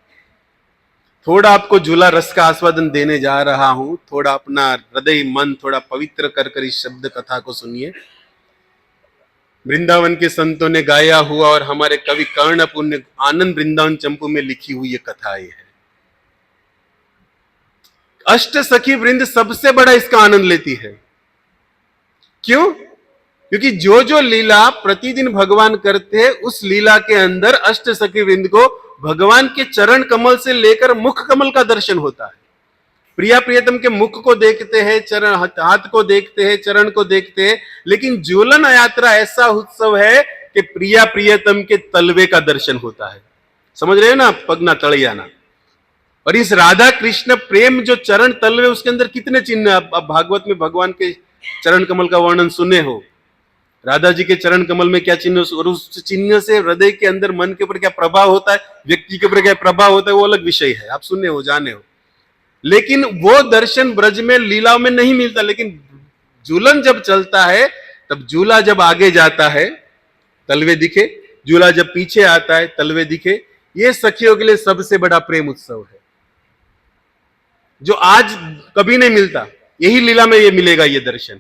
थोड़ा आपको झूला रस का आस्वादन देने जा रहा हूं, थोड़ा अपना हृदय मन थोड़ा पवित्र कर इस शब्द कथा को सुनिए। वृंदावन के संतों ने गाया हुआ और हमारे कवि कर्णपुर ने आनंद वृंदावन चंपू में लिखी हुई ये कथा है। अष्ट सखी वृंद सबसे बड़ा इसका आनंद लेती है। क्यों? क्योंकि जो जो लीला प्रतिदिन भगवान करते हैं, उस लीला के अंदर अष्ट सखी वृंद को भगवान के चरण कमल से लेकर मुख कमल का दर्शन होता है। प्रिया प्रियतम के मुख को देखते हैं, चरण हाथ को देखते हैं, चरण को देखते हैं, लेकिन झूलन यात्रा ऐसा उत्सव है कि प्रिया प्रियतम के तलवे का दर्शन होता है। समझ रहे हो ना, पगना तड़ियाना। और इस राधा कृष्ण प्रेम जो चरण तलवे, उसके अंदर कितने चिन्ह, अब भागवत में भगवान के चरण कमल का वर्णन सुने हो, राधा जी के चरण कमल में क्या चिन्ह, और उस चिन्ह से हृदय के अंदर मन के ऊपर क्या प्रभाव होता है, व्यक्ति के ऊपर क्या प्रभाव होता है, वो अलग विषय है, आप सुने हो, जाने हो। लेकिन वो दर्शन ब्रज में लीलाओं में नहीं मिलता। लेकिन झूलन जब चलता है, तब झूला जब आगे जाता है तलवे दिखे, झूला जब पीछे आता है तलवे दिखे। ये सखियों के लिए सबसे बड़ा प्रेम उत्सव है, जो आज कभी नहीं मिलता। यही लीला में ये मिलेगा ये दर्शन।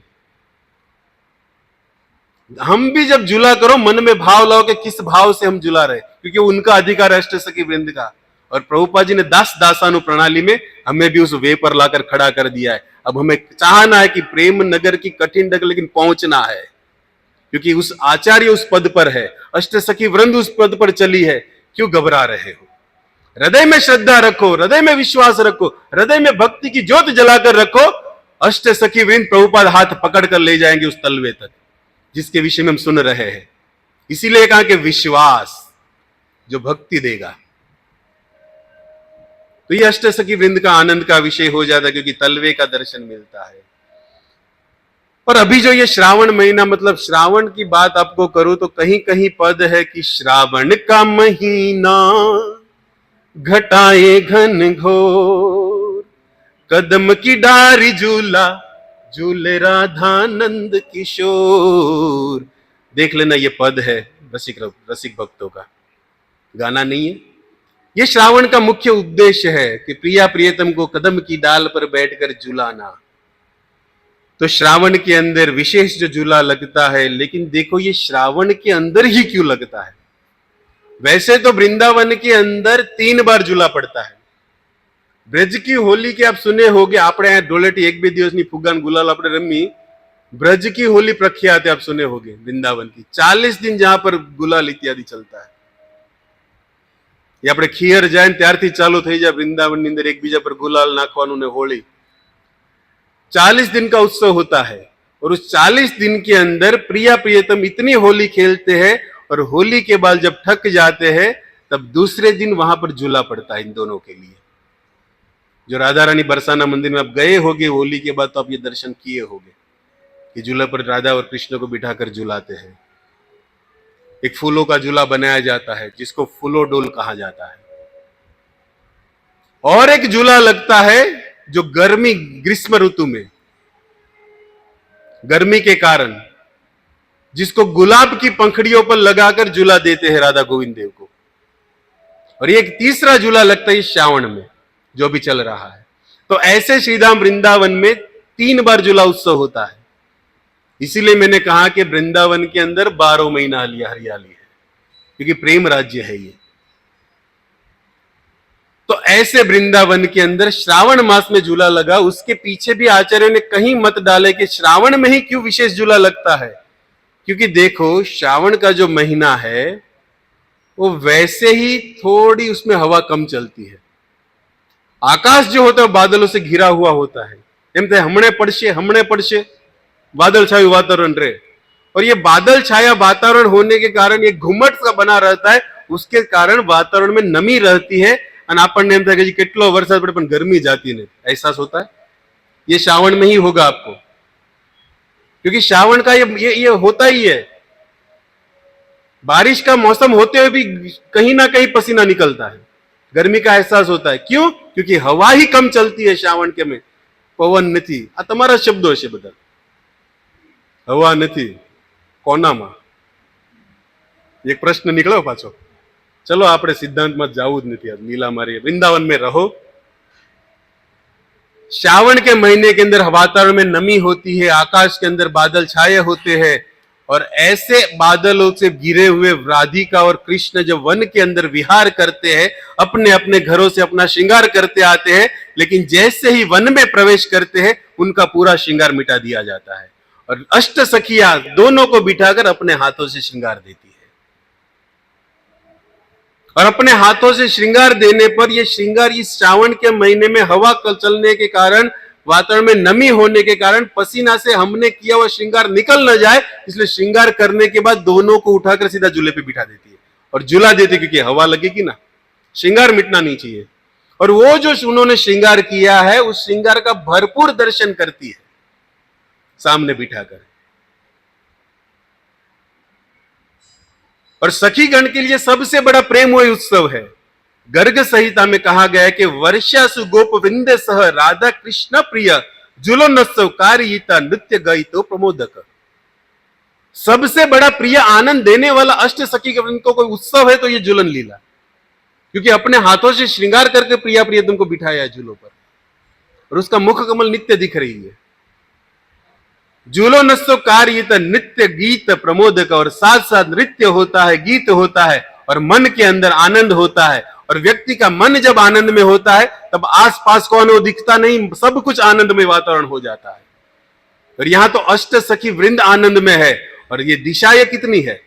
हम भी जब झूला करो, मन में भाव लाओ कि किस भाव से हम झूला रहे, क्योंकि उनका अधिकार अष्ट सखी वृंद का। और प्रभुपाद जी ने दास दासानु प्रणाली में हमें भी उस वे पर लाकर खड़ा कर दिया है। अब हमें चाहना है कि प्रेम नगर की कठिन डगर, लेकिन पहुंचना है, क्योंकि उस आचार्य उस पद पर है, अष्ट सखी वृंद उस पद पर चली है। क्यों घबरा रहे हो? हृदय में श्रद्धा रखो, हृदय में विश्वास रखो, हृदय में भक्ति की ज्योत जलाकर रखो। अष्ट सखी वृंद प्रभुपाद हाथ पकड़ कर ले जाएंगे उस तलवे तक, जिसके विषय में हम सुन रहे हैं। इसीलिए कहा कि विश्वास जो भक्ति देगा। तो ये अष्ट सखी वृंद का आनंद का विषय हो जाता है, क्योंकि तलवे का दर्शन मिलता है। और अभी जो ये श्रावण महीना, मतलब श्रावण की बात आपको करूं तो कहीं कहीं पद है कि श्रावण का महीना घटाए घन घोर, कदम की डारी झूला झूले राधानंद किशोर। देख लेना, ये पद है रसिक भक्तों का, गाना नहीं है। ये श्रावण का मुख्य उद्देश्य है कि प्रिया प्रियतम को कदम की डाल पर बैठकर झूलाना। तो श्रावण के अंदर विशेष जो झूला लगता है, लेकिन देखो ये श्रावण के अंदर ही क्यों लगता है? वैसे तो वृंदावन के अंदर 3 बार झूला पड़ता है। ब्रज की होली के आप सुने होगे, આપણે ડોલેટી એક બે દિવસની ફુગાન ગુલાલ આપણે રમી, ब्रज की होली प्रख्यात है, आप सुने होंगे, वृंदावन की 40 दिन जहां पर गुलाल इत्यादि चलता है। ये આપણે ખીયર જાય ને ત્યારથી ચાલુ થઈ જાય વૃંદાવનની અંદર એકબીજા પર ગુલાલ નાખવાનું ને હોળી। 40 दिन का उत्सव होता है और उस 40 दिन के अंदर प्रिया प्रियतम इतनी होली खेलते हैं और होली के बाद जब थक जाते हैं तब दूसरे दिन वहां पर झूला पड़ता है इन दोनों के लिए। जो राधा रानी बरसाना मंदिर में आप गए होगे होली के बाद तो आप ये दर्शन किए होंगे कि झूला पर राधा और कृष्ण को बिठाकर झुलाते हैं। एक फूलों का झूला बनाया जाता है जिसको फूलो डोल कहा जाता है, और एक झूला लगता है जो गर्मी ग्रीष्म ऋतु में गर्मी के कारण जिसको गुलाब की पंखड़ियों पर लगाकर झूला देते हैं राधा गोविंद देव को। और एक तीसरा झूला लगता है श्रावण में जो भी चल रहा है। तो ऐसे श्रीधाम वृंदावन में 3 बार झूला उत्सव होता है। इसीलिए मैंने कहा कि वृंदावन के अंदर 12 महीना हरियाली है, क्योंकि प्रेम राज्य है ये। तो ऐसे वृंदावन के अंदर श्रावण मास में झूला लगा, उसके पीछे भी आचार्य ने कहीं मत डाले कि श्रावण में ही क्यों विशेष झूला लगता है। क्योंकि देखो श्रावण का जो महीना है वो वैसे ही थोड़ी उसमें हवा कम चलती है, आकाश जो होता है बादलों से घिरा हुआ होता है। हमने पड़शे बादल छायु वातावरण रहे, और ये बादल छाया वातावरण होने के कारण ये घुमट सा बना रहता है, उसके कारण वातावरण में नमी रहती है और આપણને એમ થાય કે કેટલો વરસાદ પડે પણ ગરમી જાતી नहीं, एहसास होता है। ये श्रावण में ही होगा आपको, क्योंकि श्रावण का ये होता ही है। बारिश का मौसम होते हुए भी कहीं ना कहीं पसीना निकलता है, गर्मी का एहसास होता है। क्यों? क्योंकि हवा ही कम चलती है श्रावण के में, पवन नहीं। आ तमारा शब्दों है બધા, हवा नहीं कोनामा। एक प्रश्न निकलो पाछो। चलो आपणे सिद्धांत में जावू ज नहीं, आज लीला मारी। वृंदावन में रहो, श्रावण के महीने के अंदर वातावरण में नमी होती है, आकाश के अंदर बादल छाए होते हैं, और ऐसे बादलों से घिरे हुए राधिका और कृष्ण जब वन के अंदर विहार करते हैं, अपने अपने घरों से अपना श्रृंगार करते आते हैं, लेकिन जैसे ही वन में प्रवेश करते हैं उनका पूरा श्रृंगार मिटा दिया जाता है, और अष्ट सखिया दोनों को बिठाकर अपने हाथों से श्रृंगार देती है। और अपने हाथों से श्रृंगार देने पर यह श्रृंगार इस श्रावण के महीने में हवा चलने के कारण, वातावरण में नमी होने के कारण पसीना से हमने किया हुआ श्रृंगार निकल न जाए, इसलिए श्रृंगार करने के बाद दोनों को उठाकर सीधा झूले पे बिठा देती है और झूला देती है, क्योंकि हवा लगेगी ना, श्रृंगार मिटना नहीं चाहिए। और वो जो उन्होंने श्रृंगार किया है उस श्रृंगार का भरपूर दर्शन करती है सामने बिठाकर। और सखी गण के लिए सबसे बड़ा प्रेममय उत्सव है। गर्ग संहिता में कहा गया है कि वर्षासु गोप विंदे सह राधा कृष्ण प्रिय जुलोनोत्सव कारियिता नृत्य गईतो प्रमोदक। सबसे बड़ा प्रिय आनंद देने वाला अष्ट सखी के वृंद को कोई उत्सव है तो ये झूलन लीला, क्योंकि अपने हाथों से श्रृंगार करके प्रिया प्रियतम को बिठाया है झूलों पर, और उसका मुख कमल नित्य दिख रही है। झूलोनोत्सव कारियिता नृत्य गीत प्रमोदक, और साथ साथ नृत्य होता है, गीत होता है, और मन के अंदर आनंद होता है। और व्यक्ति का मन जब आनंद में होता है तब आसपास कौन हो दिखता नहीं, सब कुछ आनंदमय वातावरण हो जाता है। और यहां तो अष्ट सखी वृंद आनंद में है, और ये दिशाएं कितनी है,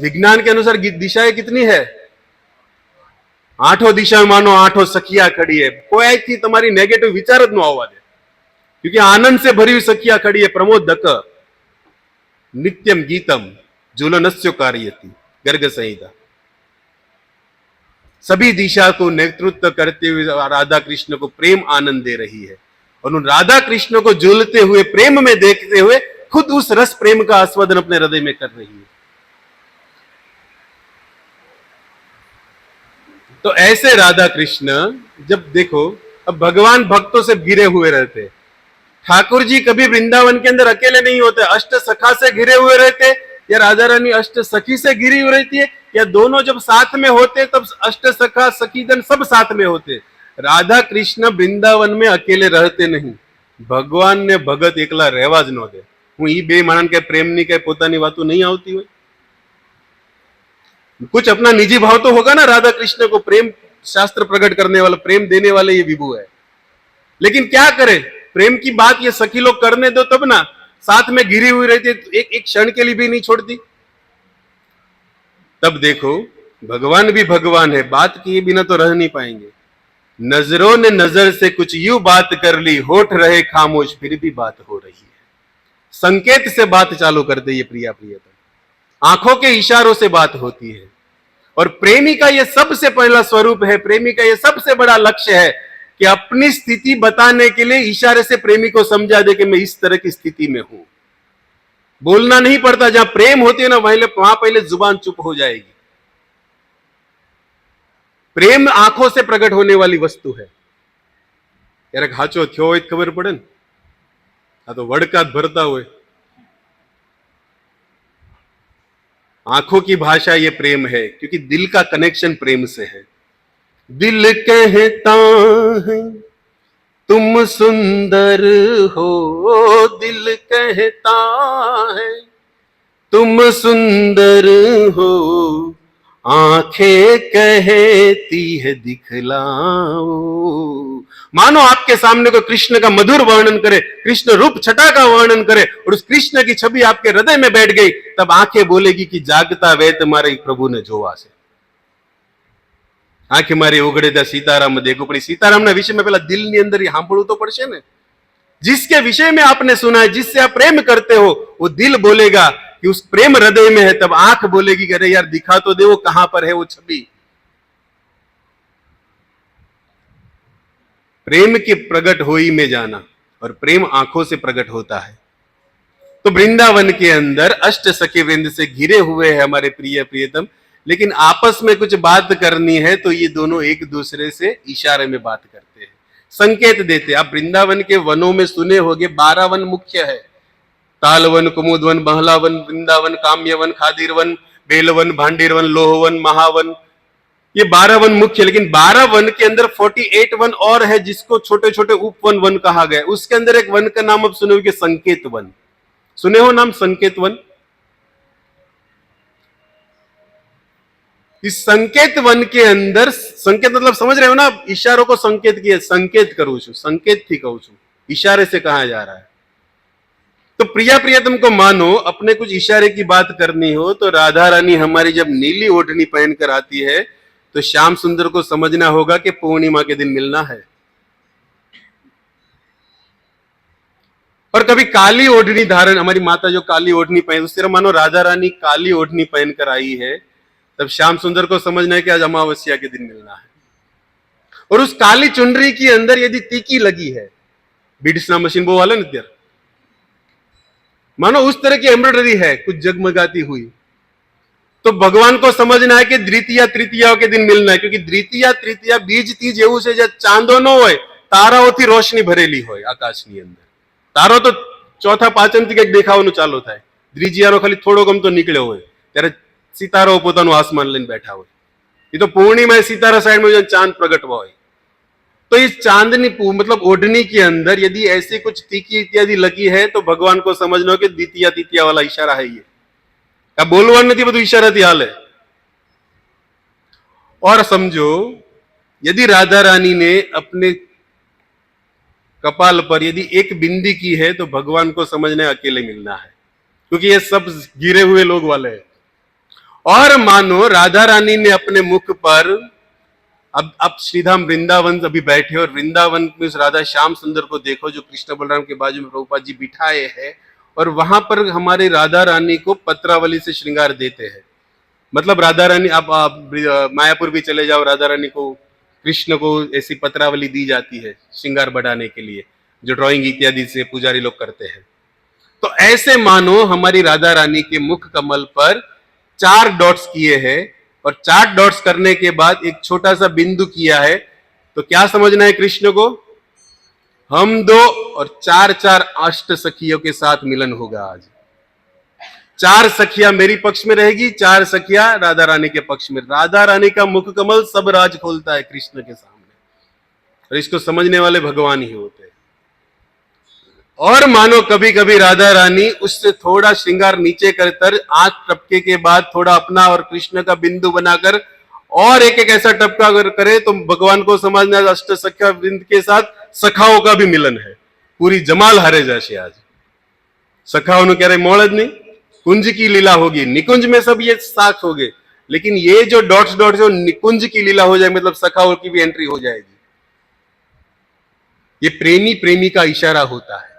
विज्ञान के अनुसार दिशाएं कितनी है, 8 दिशा में मानो 8 सखिया खड़ी है। कोई थी तुम्हारी नेगेटिव विचार ज न होवा दे, क्योंकि आनंद से भरी हुई सखिया खड़ी है। प्रमोदक नित्यम गीतम झूलनस्य कार्यति, गर्ग संहिता। सभी दिशा को नेतृत्व करते हुए राधा कृष्ण को प्रेम आनंद दे रही है, और उन राधा कृष्ण को झूलते हुए प्रेम में देखते हुए खुद उस रस प्रेम का आस्वादन अपने हृदय में कर रही है। तो ऐसे राधा कृष्ण जब देखो, अब भगवान भक्तों से घिरे हुए रहते, ठाकुर जी कभी वृंदावन के अंदर अकेले नहीं होते, अष्ट सखा से घिरे हुए रहते, या राधा रानी अष्ट सखी से घिरी हुई रहती है, या दोनों जब साथ में होते तब अष्ट सखा सखीदन सब साथ में होते। राधा कृष्ण वृंदावन में अकेले रहते नहीं, भगवान ने भगत एकला रहवा ज न दे। हूँ ई बे मानन के प्रेमनी के पोतानी बातों नहीं आती हुई, कुछ अपना निजी भाव तो होगा ना। राधा कृष्ण को प्रेम शास्त्र प्रकट करने वाला, प्रेम देने वाले ये विभु है, लेकिन क्या करे, प्रेम की बात ये सखी लोग करने दो तब ना, साथ में घिरी हुई रहती है, एक एक क्षण के लिए भी नहीं छोड़ती। तब देखो भगवान भी भगवान है, बात किए बिना तो रह नहीं पाएंगे। नजरों ने नजर से कुछ यूं बात कर ली, होठ रहे खामोश फिर भी बात हो रही है। संकेत से बात चालू कर दे ये प्रिया प्रियतम, आंखों के इशारों से बात होती है। और प्रेमी का ये सबसे पहला स्वरूप है, प्रेमी का ये सबसे बड़ा लक्ष्य है कि अपनी स्थिति बताने के लिए इशारे से प्रेमी को समझा दे कि मैं इस तरह की स्थिति में हूं। बोलना नहीं पड़ता, जहां प्रेम होती है ना वहां पहले जुबान चुप हो जाएगी। प्रेम आंखों से प्रकट होने वाली वस्तु है। यार हाचो थयो હોય खबर पड़े न, आ तो वड़कात भरता हुए। आंखों की भाषा ये प्रेम है, क्योंकि दिल का कनेक्शन प्रेम से है। दिल कहता है तुम सुंदर हो, दिल कहता है तुम सुंदर हो, आंखें कहती है दिखलाओ। मानो आपके सामने को कृष्ण का मधुर वर्णन करे, कृष्ण रूप छटा का वर्णन करे, और उस कृष्ण की छवि आपके हृदय में बैठ गई, तब आंखें बोलेगी कि जागता वे तुम्हारे प्रभु ने जोवा से। आंखें मारी उगड़े था सीताराम देखो, पर सीताराम विषय में पहला दिल ની અંદર સાંભળવું तो પડશે ने। जिसके विषय में आपने सुना है, जिससे आप प्रेम करते हो, वो दिल बोलेगा कि उस प्रेम हृदय में है, तब आंख बोलेगी कि अरे यार दिखा तो दे वो कहां पर है वो छवि। प्रेम के प्रकट होई में जाना, और प्रेम आंखों से प्रकट होता है। तो वृंदावन के अंदर अष्ट सखी वृंद से घिरे हुए हैं हमारे प्रिय प्रियतम, लेकिन आपस में कुछ बात करनी है तो ये दोनों एक दूसरे से इशारे में बात करते हैं, संकेत देते हैं। आप वृंदावन के वनों में सुने होंगे 12 वन मुख्य है, तालवन, कुमुदवन, बहलावन, वृंदावन, काम्यवन, खादिरवन, बेलवन, भांडीरवन, लोहवन, महावन, ये 12 वन मुख्य। लेकिन 12 वन के अंदर 48 वन और है, जिसको छोटे छोटे उपवन वन कहा गया। उसके अंदर एक वन का नाम अब सुने होंगे संकेत वन, सुने हो नाम संकेत वन। इस संकेत वन के अंदर, संकेत मतलब समझ रहे हो ना, इशारों को संकेत किया, संकेत करूं छू, संकेत थी कहूं छू, इशारे से कहा जा रहा है। तो प्रिया प्रियतम को मानो अपने कुछ इशारे की बात करनी हो, तो राधा रानी हमारी जब नीली ओढ़नी पहनकर आती है, तो श्याम सुंदर को समझना होगा कि पूर्णिमा के दिन मिलना है। और कभी काली ओढ़नी धारण, हमारी माता जो काली ओढ़नी पहन, उस तरह मानो राधा रानी काली ओढ़नी पहनकर आई है, तब श्याम सुंदर को समझना है कि आज अमावस्या के दिन मिलना है। और उस काली चुनरी के अंदर यदि तीकी लगी है, बीड्सना मशीन वो वाला नृत्य, मानो उस तरह की एम्ब्रॉयडरी है कुछ जगमगाती हुई, तो भगवान को समझना है कि द्वितीया तृतीया के दिन मिलना है। क्योंकि द्वितीया तृतीया बीज तीज એવું છે જે ચાંદો ન હોય, તારાઓથી રોશની ભરેલી હોય આકાશની અંદર। તારો તો ચોથા પાંચમથી કંઈક દેખાવાનું ચાલુ થાય, દ્વિતીયાનો ખાલી થોડો ગમતો નીકળ્યો હોય, ત્યારે સિતારાઓ પોતાનું આસમાન લઈને બેઠા હોય। એ તો પૂર્ણિમા સિતારા સાઈડમાં ચાંદ પ્રગટવા હોય। तो इस चांदनी मतलब ओढ़नी के अंदर यदि ऐसी कुछ तीखी इत्यादि लगी है, तो भगवान को समझना हो कि द्वितीया तृतीया वाला इशारा है ये। अब बोलवा नहीं બધું इशाराથી हाल है। और समझो यदि राधा रानी ने अपने कपाल पर यदि एक बिंदी की है, तो भगवान को समझना अकेले मिलना है, क्योंकि ये सब गिरे हुए लोग वाले हैं। और मानो राधा रानी ने अपने मुख पर, अब श्रीधाम वृंदावन अभी बैठे, और वृंदावन में उस राधा श्याम सुंदर को देखो जो कृष्ण बलराम के बाजू में प्रभुपाद जी बिठाए हैं, और वहां पर हमारे राधा रानी को पत्रावली से श्रृंगार देते हैं। मतलब राधा रानी, आप मायापुर भी चले जाओ, राधा रानी को कृष्ण को ऐसी पत्रावली दी जाती है श्रृंगार बढ़ाने के लिए, जो ड्राइंग इत्यादि से पुजारी लोग करते हैं। तो ऐसे मानो हमारी राधा रानी के मुख कमल पर 4 डॉट्स किए हैं, और 4 डॉट्स करने के बाद एक छोटा सा बिंदु किया है। तो क्या समझना है कृष्ण को, हम 2 और 4 अष्ट सखियों के साथ मिलन होगा आज। 4 सखियां मेरी पक्ष में रहेगी, 4 सखियां राधा रानी के पक्ष में। राधा रानी का मुख कमल सब राज खोलता है कृष्ण के सामने, और इसको समझने वाले भगवान ही होते हैं। और मानो कभी कभी राधा रानी उससे थोड़ा श्रृंगार नीचे कर आंख टपके के बाद थोड़ा अपना और कृष्ण का बिंदु बनाकर और एक एक ऐसा टपका अगर करे, तो भगवान को समझना अष्ट सखा वृंद के साथ सखाओं का भी मिलन है। पूरी जमाल हारे जाशे। आज सखाओं क्यारे मोड़ ज नहीं, कुंज की लीला होगी, निकुंज में सब ये साथ हो गए, लेकिन ये जो डॉट्स डॉट्स जो निकुंज की लीला हो जाए, मतलब सखाओं की भी एंट्री हो जाएगी। ये प्रेमी प्रेमी का इशारा होता है।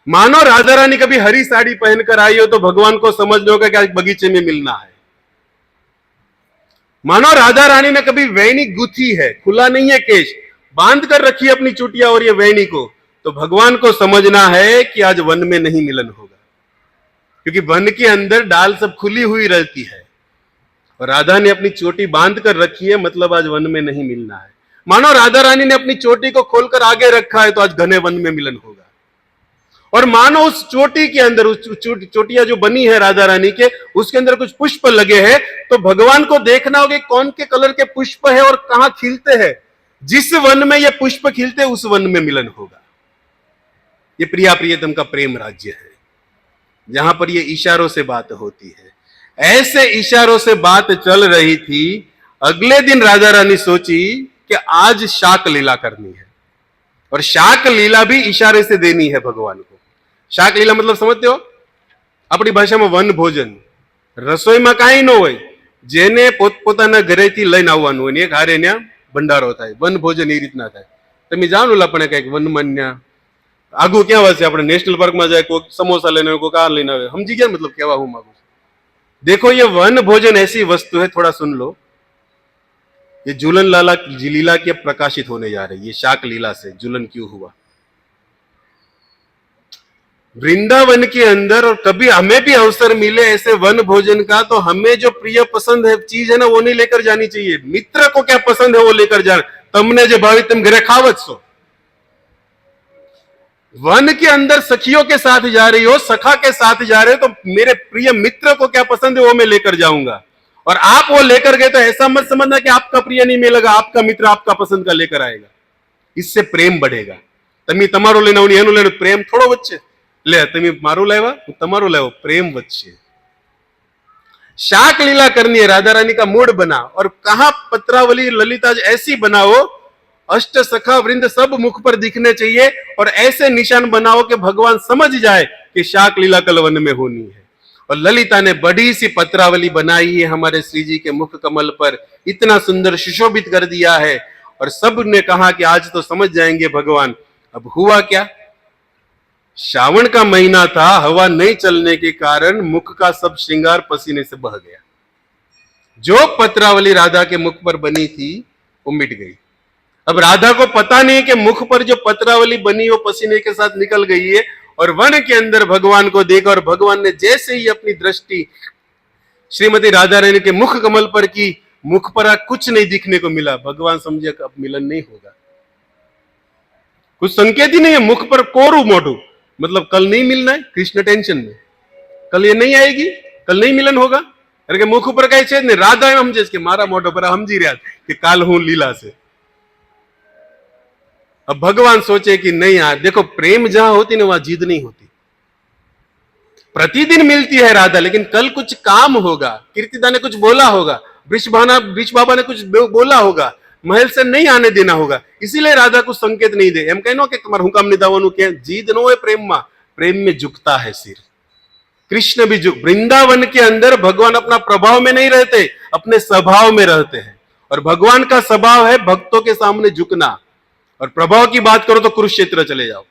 मानो राधा रानी कभी हरी साड़ी पहनकर आई हो तो भगवान को समझ लो कि आज बगीचे में मिलना है। मानो राधा रानी ने कभी वैणी गुथी है, खुला नहीं है केश, बांध कर रखी है अपनी चुटिया और ये वैणी को, तो भगवान को समझना है कि आज वन में नहीं मिलन होगा, क्योंकि वन के अंदर डाल सब खुली हुई रहती है और राधा ने अपनी चोटी बांध कर रखी है, मतलब आज वन में नहीं मिलना है। मानो राधा रानी ने अपनी चोटी को खोलकर आगे रखा है तो आज घने वन में मिलन होगा। और मानो उस चोटी के अंदर, उस चोटिया जो बनी है राधा रानी के, उसके अंदर कुछ पुष्प लगे हैं, तो भगवान को देखना होगा कौन के कलर के पुष्प है और कहां खिलते हैं। जिस वन में ये पुष्प खिलते उस वन में मिलन होगा। ये प्रिया प्रियतम का प्रेम राज्य है, जहां पर ये इशारों से बात होती है। ऐसे इशारों से बात चल रही थी। अगले दिन राधा रानी सोची कि आज शाक लीला करनी है, और शाक लीला भी इशारे से देनी है भगवान को। शाक लीला मतलब समझते हो? अपनी भाषा में वन भोजन। रसोई में कई न हो, जेने पोतपोताना घरेथी लईने आववानुं होय, एक हारे न्या भंडारो थाय, वन भोजन ए रीतना थाय। तमे जाणो ला पण कईक वનમાં न्या आगू क्या वसे આપણે नेशनल पार्क में जाए, कोई समोसा लेने कोई कार लेने आवे, समझी गया मतलब केवा हूं मांगू। देखो ये वन भोजन ऐसी वस्तु है, थोड़ा सुन लो, ये जुलन लाला लीला के प्रकाशित होने जा रही है। शाक लीला से जुलन क्यों हुआ वृंदावन के अंदर, और कभी हमें भी अवसर मिले ऐसे वन भोजन का, तो हमें जो प्रिय पसंद है चीज है ना, वो नहीं लेकर जानी चाहिए। मित्र को क्या पसंद है वो लेकर जाना। तमने जो भावी तुम घरे खावत सो। वन के अंदर सखियों के साथ जा रही हो, सखा के साथ जा रहे हो, तो मेरे प्रिय मित्र को क्या पसंद है वो मैं लेकर जाऊंगा। और आप वो लेकर गए तो ऐसा मत समझना कि आपका प्रिय नहीं मिलेगा, आपका मित्र आपका पसंद का लेकर आएगा। इससे प्रेम बढ़ेगा। तमी तमारो लेना होनी एनु लेने, प्रेम थोड़ो वच्चे ले, तमी मारो लावा तमारो लावो, प्रेम वच्चे। शाक लीला करनी है, राधा रानी का मूड बना, और कहा पत्रावली ललिता ऐसी बनाओ, अष्ट सखा वृंद सब मुख पर दिखने चाहिए, और ऐसे निशान बनाओ कि भगवान समझ जाए कि शाक लीला कल वन में होनी है। और ललिता ने बड़ी सी पत्रावली बनाई है हमारे श्री जी के मुख कमल पर, इतना सुंदर सुशोभित कर दिया है, और सब ने कहा कि आज तो समझ जाएंगे भगवान। अब हुआ क्या, श्रावण का महीना था, हवा नहीं चलने के कारण मुख का सब श्रृंगार पसीने से बह गया। जो पत्रावली राधा के मुख पर बनी थी वो मिट गई। अब राधा को पता नहीं कि मुख पर जो पत्रावली बनी वो पसीने के साथ निकल गई है, और वन के अंदर भगवान को देखा, और भगवान ने जैसे ही अपनी दृष्टि श्रीमती राधा रानी के मुख कमल पर की, मुख पर कुछ नहीं दिखने को मिला। भगवान समझे अब मिलन नहीं होगा, कुछ संकेत ही नहीं है। मुख पर कोरू मोटू, मतलब कल नहीं मिलना है। कृष्ण टेंशन में, कल ये नहीं आएगी, कल नहीं मिलन होगा। अरे मुख पर कई छे ने, राधा एम समझे कि मारा मोटो पर समझी रहा कि काल हूं लीला से। अब भगवान सोचे कि नहीं यार, देखो प्रेम जहां होती ना वहां जिद नहीं होती। प्रतिदिन मिलती है राधा, लेकिन कल कुछ काम होगा, कीर्तिदा ने कुछ बोला होगा, वृष बाबा ने कुछ बोला होगा, महल से नहीं आने देना होगा, इसीलिए राधा कुछ संकेत नहीं दे। एम कहनो कि तुम्हारा हुकाम नहीं दावानु के जीद नो है प्रेम में झुकता है सिर। कृष्ण भी झुक, वृंदावन के अंदर भगवान अपना प्रभाव में नहीं रहते, अपने स्वभाव में रहते हैं, और भगवान का स्वभाव है भक्तों के सामने झुकना। और प्रभाव की बात करो तो कुरुक्षेत्र चले जाओ,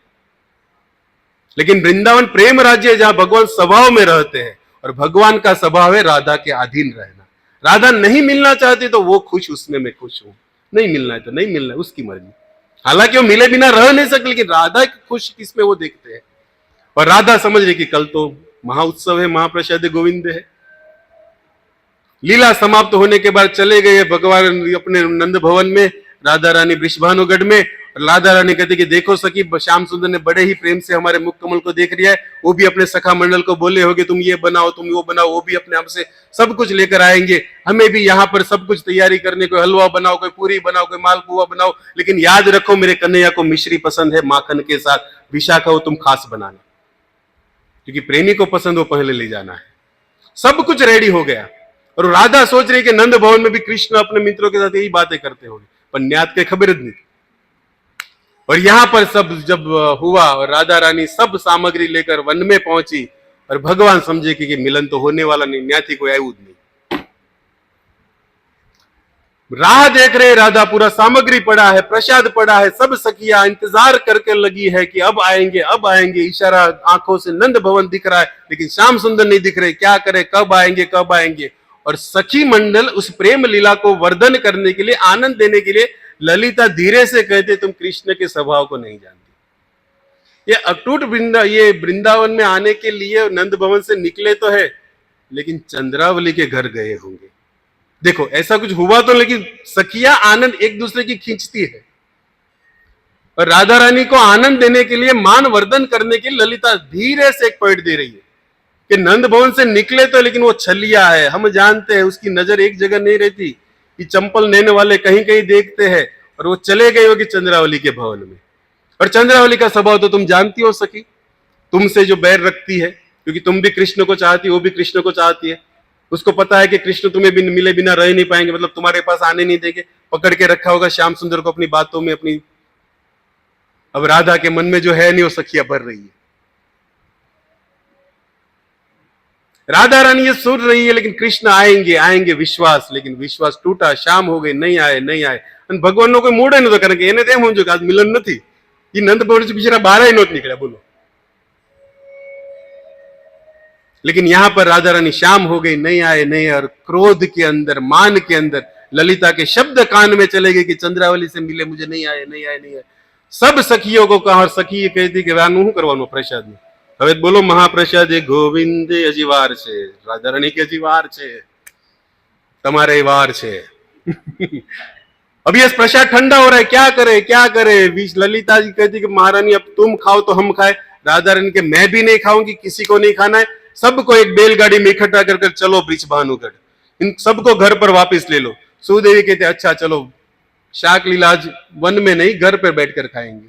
लेकिन वृंदावन प्रेम राज्य है जहां भगवान स्वभाव में रहते हैं, और भगवान का स्वभाव है राधा के अधीन रहना। राधा नहीं मिलना चाहती तो वो खुश, उसमें मैं खुश हूं, नहीं मिलना है तो नहीं मिलना है, उसकी मर्जी। हालांकि वो मिले बिना रह नहीं सकते, लेकिन राधा खुश किसमें वो देखते हैं। और राधा समझ रही कि कल तो महाउत्सव है, महाप्रसाद गोविंद है। लीला समाप्त होने के बाद चले गए भगवान अपने नंद भवन में, राधा रानी वृषभानुगढ़ में। राधा रानी कहती कि देखो सखी, श्याम सुंदर ने बड़े ही प्रेम से हमारे मुख कमल को देख लिया है, वो भी अपने सखा मंडल को बोले होगे तुम ये बनाओ तुम वो बनाओ, वो भी अपने हमसे सब कुछ लेकर आएंगे। हमें भी यहाँ पर सब कुछ तैयारी करने, कोई हलवा बनाओ, कोई पूरी बनाओ, कोई मालपुआ बनाओ, लेकिन याद रखो मेरे कन्हैया को मिश्री पसंद है माखन के साथ, विशाखा हो तुम खास बनाना, क्योंकि प्रेमी को पसंद वो पहले ले जाना है। सब कुछ रेडी हो गया, और राधा सोच रही कि नंद भवन में भी कृष्ण अपने मित्रों के साथ यही बातें करते होंगे, पर न्यात के खबर नहीं। और यहां पर सब जब हुआ और राधा रानी सब सामग्री लेकर वन में पहुंची और भगवान समझे कि मिलन तो होने वाला नहीं, न्याथी कोई आयु नहीं। राह देख रहे राधा, पूरा सामग्री पड़ा है, प्रसाद पड़ा है, सब सखियां इंतजार करके लगी है कि अब आएंगे अब आएंगे। इशारा आंखों से नंद भवन दिख रहा है लेकिन श्याम सुंदर नहीं दिख रहे, क्या करे, कब आएंगे कब आएंगे। और सखी मंडल उस प्रेम लीला को वर्धन करने के लिए, आनंद देने के लिए ललिता धीरे से कहते तुम कृष्ण के स्वभाव को नहीं जानती। ये अटूट ये वृंदावन में आने के लिए नंद भवन से निकले तो है लेकिन चंद्रावली के घर गए होंगे। देखो ऐसा कुछ हुआ तो, लेकिन सखिया आनंद एक दूसरे की खींचती है और राधा रानी को आनंद देने के लिए, मान वर्धन करने के लिए ललिता धीरे से एक पॉइंट दे रही है कि नंद भवन से निकले तो लेकिन वो छलिया है, हम जानते हैं उसकी नजर एक जगह नहीं रहती, कि चंपल लेने वाले कहीं कहीं देखते हैं। और वो चले गए होगी चंद्रावली के भवन में। और चंद्रावली का स्वभाव तो तुम जानती हो सखी, तुमसे जो बैर रखती है, क्योंकि तुम भी कृष्ण को चाहती, वो भी कृष्ण को चाहती है। उसको पता है कि कृष्ण तुम्हें भी मिले बिना रह नहीं पाएंगे, मतलब तुम्हारे पास आने नहीं देंगे, पकड़ के रखा होगा श्याम सुंदर को अपनी बातों में अपनी। अब राधा के मन में जो है नहीं वो सखिया भर रही है। राधा रानी ये सुन रही है लेकिन कृष्ण आएंगे आएंगे विश्वास, लेकिन विश्वास टूटा, शाम हो गई, नहीं आए नहीं आए। भगवान नो कोई मूड है तो करे એને તેમ સમજો કે આજ મિલન નથી, એ નંદ ભવન बिचारा बाहर ही नोत निकला, बोलो। लेकिन यहां पर राधा रानी शाम हो गई, नहीं आए नहीं, और क्रोध के अंदर, मान के अंदर ललिता के शब्द कान में चले गए कि चंद्रावली से मिले, मुझे नहीं आए नहीं आए नहीं आए। सब सखियों को कहा और सखी ये कहती कि આનું કરવાનું પ્રસાદ में, હવે બોલો महाप्रसाद गोविंद हजी वार छे, राधा रानी के हजी वार छे, तुम्हारे वार छे। अभी ये प्रसाद ठंडा हो रहा है, क्या करे। ललिता जी कहती कि महारानी अब तुम खाओ तो हम खाए। राधा रानी के मैं भी नहीं खाऊंगी, किसी को नहीं खाना है, सबको एक बैलगाड़ी में इकट्ठा कर चलो ब्रिज भानुगढ़, इन सबको घर पर वापस ले लो। सुदेवी कहते अच्छा चलो, शाक लीला आज वन में नहीं घर पर बैठकर खाएंगे।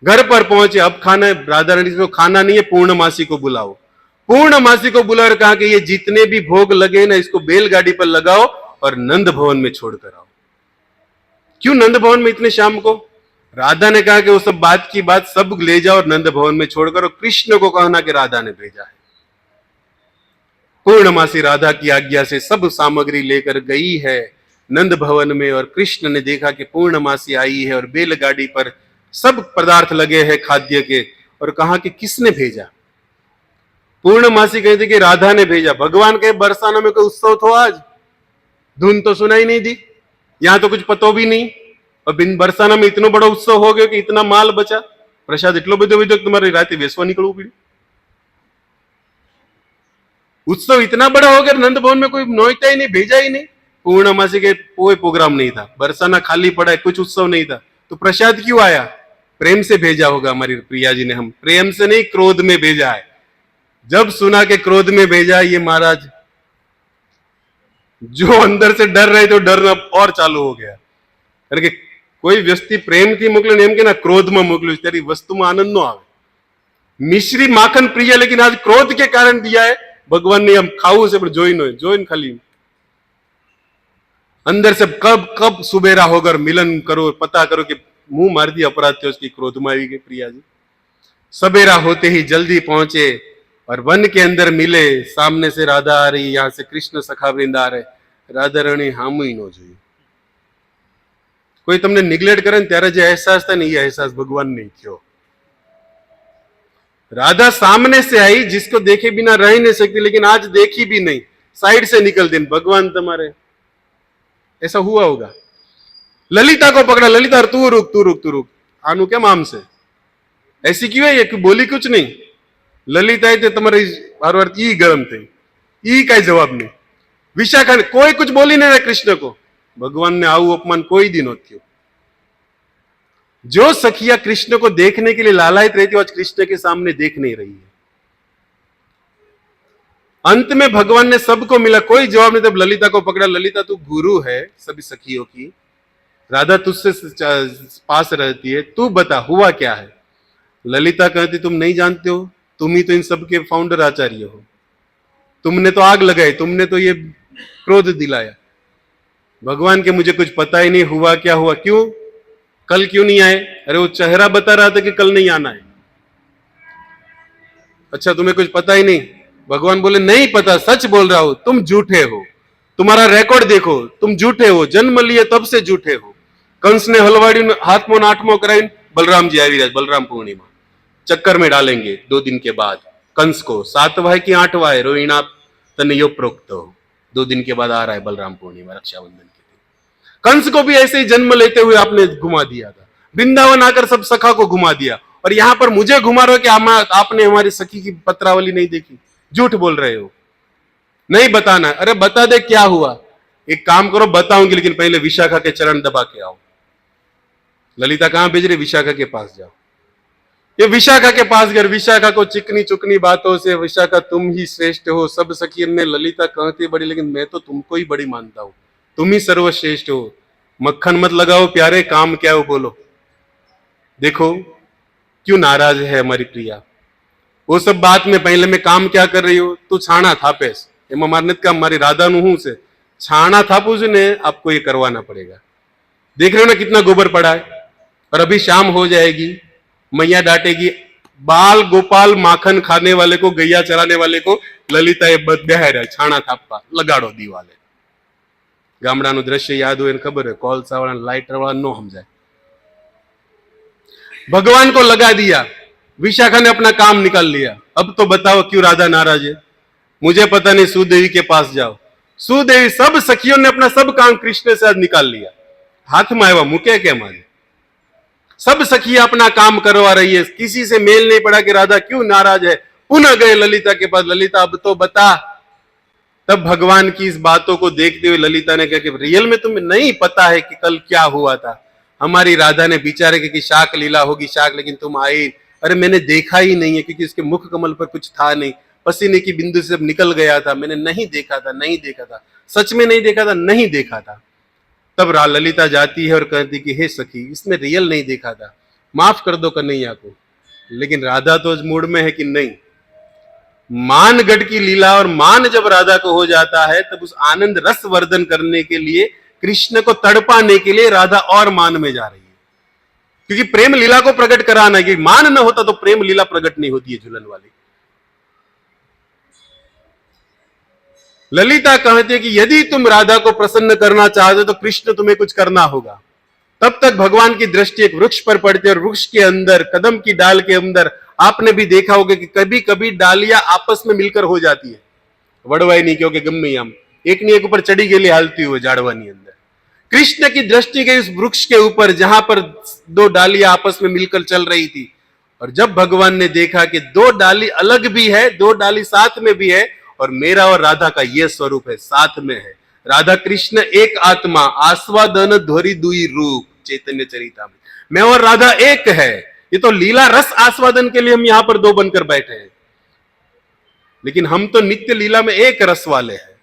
घर पर पहुंचे, अब खाना है, राधा रानी को खाना नहीं है, पूर्णमासी को बुलाओ। पूर्णमासी को बुलाकर कहा कि ये जितने भी भोग लगे ना इसको बैलगाड़ी पर लगाओ और नंद भवन में छोड़कर आओ। क्यों नंद भवन में इतने शाम को? राधा ने कहा कि वो सब बात की बात सब ले जाओ और नंद भवन में छोड़कर, और कृष्ण को कहना कि राधा ने भेजा है। पूर्णमासी राधा की आज्ञा से सब सामग्री लेकर गई है नंद भवन में, और कृष्ण ने देखा कि पूर्णमासी आई है और बैलगाड़ी पर सब पदार्थ लगे हैं खाद्य के, और कहा कि किसने भेजा? पूर्णमासी कहती कि राधा ने भेजा। भगवान के बरसाना में कोई उत्सव तो आज धुन तो सुनाई नहीं दी, यहां तो कुछ पतो भी नहीं, और बिन बरसाना में इतना बड़ा उत्सव हो गया कि इतना माल बचा, प्रसाद इतलो बधो विधो तुम्हारी रात बेसवा निकलू पड़ी। उत्सव इतना बड़ा हो गया, नंद भवन में कोई नोचता ही नहीं, भेजा ही नहीं। पूर्णमासी के कोई प्रोग्राम नहीं था, बरसाना खाली पड़ा है, कुछ उत्सव नहीं था, तो प्रसाद क्यों आया? प्रेम से भेजा होगा हमारी प्रिया जी ने, हम प्रेम से नहीं क्रोध में भेजा है। जब सुना के क्रोध में भेजा, ये महाराज जो अंदर से डर रहे तो डरना और चालू हो गया। कारण के कोई व्यक्ति प्रेम थी मोकले ने एम के ना क्रोध में मोकल्યું तेरी वस्तु में आनंद नो आवे। मिश्री माखन प्रिय, लेकिन आज क्रोध के कारण दिया है। भगवान ने हम खाऊ से पर જોઈને ખાલી अंदर से कब सुबेरा होकर मिलन करो, पता करो कि मुंह मार दी अपराध थे उसकी, क्रोध में आई गई प्रिया जी। सवेरा होते ही जल्दी पहुंचे और वन के अंदर मिले। सामने से राधा आ रही, यहां से कृष्ण सखा वृंद आ रहे। राधा रानी हामू ही नो જોયું। कोई તમને નિગ્લેક્ટ કરે ને ત્યારે જે અહેસાસ થાય ને એ અહેસાસ ભગવાન નહીં થયો। राधा सामने से आई, जिसको देखे बिना रह नहीं सकती, लेकिन आज देखी भी नहीं, साइड से निकल दी। भगवान तुम्हारे ऐसा हुआ होगा। ललिता को पकड़ा, ललिता तू रुक तू रुक तू रुक, आनु क्या माम से ऐसी क्यों है? ये बोली कुछ नहीं। ललिता थे तुम्हारी हर वर्त ई गरम थे, ई कई जवाब नहीं। विशाखा कोई कुछ बोली नहीं रहा कृष्ण को। भगवान ने आऊ अपमान कोई दिन होती हो। जो सखिया कृष्ण को देखने के लिए लालायित रहती हो, आज कृष्ण के सामने देख नहीं रही है। अंत में भगवान ने सबको मिला, कोई जवाब नहीं। तब ललिता को पकड़ा, ललिता तू गुरु है सभी सखियों की, राधा तुझसे पास रहती है, तू बता हुआ क्या है। ललिता कहती तुम नहीं जानते हो, तुम ही तो इन सबके फाउंडर आचार्य हो, तुमने तो आग लगाई, तुमने तो ये क्रोध दिलाया। भगवान के मुझे कुछ पता ही नहीं हुआ क्या हुआ। क्यों? कल क्यों नहीं आए? अरे वो चेहरा बता रहा था कि कल नहीं आना है। अच्छा तुम्हें कुछ पता ही नहीं? भगवान बोले नहीं पता, सच बोल रहा हूं, तुम झूठे हो, तुम्हारा रिकॉर्ड देखो, तुम झूठे हो, जन्म लिए तब से झूठे हो। कंस ने हलवाड़ी हाथमो नाटमो कराई, बलराम जी आई बलराम पूर्णिमा चक्कर में डालेंगे 2 दिन के बाद कंस को। 7वां है कि 8वां है, रोहिणी तन यो प्रोक्त हो, 2 दिन के बाद आ रहा है बलराम पूर्णिमा, रक्षाबंधन के दिन। कंस को भी ऐसे ही जन्म लेते हुए आपने घुमा दिया था, वृंदावन आकर सब सखा को घुमा दिया, और यहां पर मुझे घुमा रहे हो कि आपने हमारी सखी की पत्रावली नहीं देखी। झूठ बोल रहे हो, नहीं बताना। अरे बता दे क्या हुआ। एक काम करो बताऊंगी, लेकिन पहले विशाखा के चरण दबा के आओ। ललिता कहां भेज रही? विशाखा के पास जाओ। ये विशाखा के पास गए, विशाखा को चिकनी चुकनी बातों से, विशाखा तुम ही श्रेष्ठ हो, सब सखियन में ललिता कहती बड़ी, लेकिन मैं तो तुमको ही बड़ी मानता हूं, तुम ही सर्वश्रेष्ठ हो। मक्खन मत लगाओ प्यारे, काम क्या हो बोलो। देखो क्यों नाराज है हमारी प्रिया। वो सब बात में पहले मैं काम क्या कर रही हो, तू छाना थापेस एम मारने का हमारी राधा नु हूं से छाना थापू ने आपको ये करवाना पड़ेगा। देख रहे हो ना कितना गोबर पड़ा है। और अभी शाम हो जाएगी, मैया डांटेगी, बाल गोपाल माखन खाने वाले को, गैया चराने वाले को ललिता ये बह छाना थापा लगाड़ो दीवाले। गामडाનું દ્રશ્ય યાદ હોય, ખબર है कोलसा वाला लाइटर वाला नो समझाए। भगवान को लगा दिया, विशाखा ने अपना काम निकाल लिया। अब तो बताओ क्यों राधा नाराज है? मुझे पता नहीं, सुदेवी के पास जाओ। सुदेवी सब सखियों ने अपना सब काम कृष्ण से आज निकाल लिया, हाथ में आया मुके के मारे। सब सखियां अपना काम करवा रही है, किसी से मेल नहीं पड़ा कि राधा क्यों नाराज है। पुनः गए ललिता के पास, ललिता अब तो बता। तब भगवान की इस बातों को देखते हुए ललिता ने कहा कि रियल में तुम्हें नहीं पता है कि कल क्या हुआ था। हमारी राधा ने बिचारे कि शाक लीला होगी शाक, लेकिन तुम आई। अरे मैंने देखा ही नहीं है, क्योंकि उसके मुख कमल पर कुछ था नहीं, पसीने की बिंदु से निकल गया था, मैंने नहीं देखा था, नहीं देखा था, सच में नहीं देखा था, नहीं देखा था। तब ललिता जाती है और कहती कि हे सखी, इसने रियल नहीं देखा था, माफ कर दो कन्हैया को। लेकिन राधा तो इस मूड में है कि नहीं, मानगढ़ की लीला, और मान जब राधा को हो जाता है तब उस आनंद रस वर्धन करने के लिए, कृष्ण को तड़पाने के लिए राधा और मान में जा रही है। क्योंकि प्रेम लीला को प्रकट कराना है, कि मान न होता तो प्रेम लीला प्रकट नहीं होती है झूलन वाली। ललिता कहती है कि यदि तुम राधा को प्रसन्न करना चाहते तो कृष्ण तुम्हें कुछ करना होगा। तब तक भगवान की दृष्टि एक वृक्ष पर पड़ती है, और वृक्ष के अंदर कदम की डाल के अंदर आपने भी देखा होगा कि कभी कभी डालियां आपस में मिलकर हो जाती है, वड़वाई नहीं क्योंकि गम्मे हम एक नहीं एक ऊपर चढ़ी के लिए हालती हुई जाड़वानी अंदर। कृष्ण की दृष्टि गई उस वृक्ष के ऊपर जहां पर 2 डालियां आपस में मिलकर चल रही थी, और जब भगवान ने देखा कि 2 डाली अलग भी है, 2 डाली साथ में भी है, और मेरा और राधा का यह स्वरूप है, साथ में है। राधा कृष्ण एक आत्मा, आस्वादन ध्वरि दुई रूप, चैतन्य चरिता में मैं और राधा एक है। ये तो लीला रस आस्वादन के लिए हम यहां पर 2 बनकर बैठे हैं, लेकिन हम तो नित्य लीला में एक रस वाले हैं।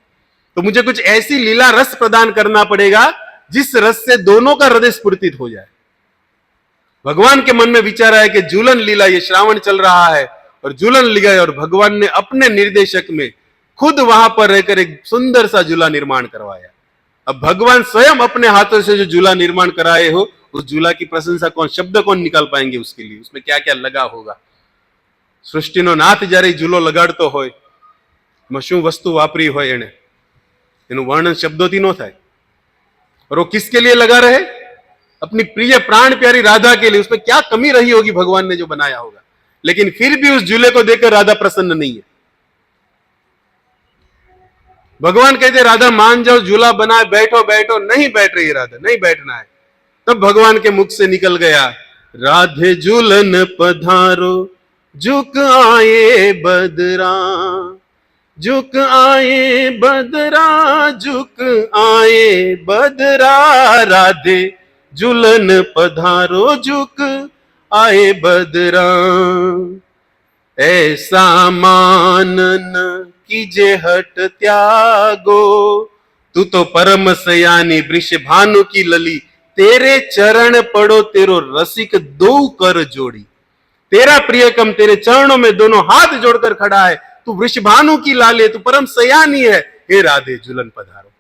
तो मुझे कुछ ऐसी लीला रस प्रदान करना पड़ेगा जिस रस से दोनों का हृदय स्फूर्तित हो जाए। भगवान के मन में विचार आया कि झूलन लीला, ये श्रावण चल रहा है और झूलन लीला, और भगवान ने अपने निर्देशक में खुद वहां पर रहकर एक सुंदर सा झूला निर्माण करवाया। अब भगवान स्वयं अपने हाथों से जो झूला निर्माण कराए हो, उस झूला की प्रशंसा कौन, शब्द कौन निकाल पाएंगे उसके लिए, उसमें क्या क्या लगा होगा। सृष्टिनो नाथ જ્યારે झूलो લગાડતો હોય, શું વસ્તુ વાપરી હોય એને, એનું વર્ણન શબ્દોથી ન થાય। और वो किसके लिए लगा रहे? अपनी प्रिय प्राण प्यारी राधा के लिए। उसमें क्या कमी रही होगी भगवान ने जो बनाया होगा, लेकिन फिर भी उस झूले को देखकर राधा प्रसन्न नहीं है। भगवान कहते राधा मान जाओ, झूला बनाए, बैठो बैठो, नहीं बैठ रही है राधा, नहीं बैठना है। तब भगवान के मुख से निकल गया, राधे झूलन पधारो, झुक आए बदरा, झुक आए बदरा, झुक आए बदरा, राधे झूलन पधारो, झुक आए बदरा। ऐसा मानन कीजे हट त्यागो, तू तो परम सयानी वृषभानु की लली, तेरे चरण पड़ो तेरो रसिक दो कर जोड़ी। तेरा प्रियकम तेरे चरणों में दोनों हाथ जोड़कर खड़ा है, तू वृषभानु की लाले, तू परम सयानी है, हे राधे झूलन पधारो।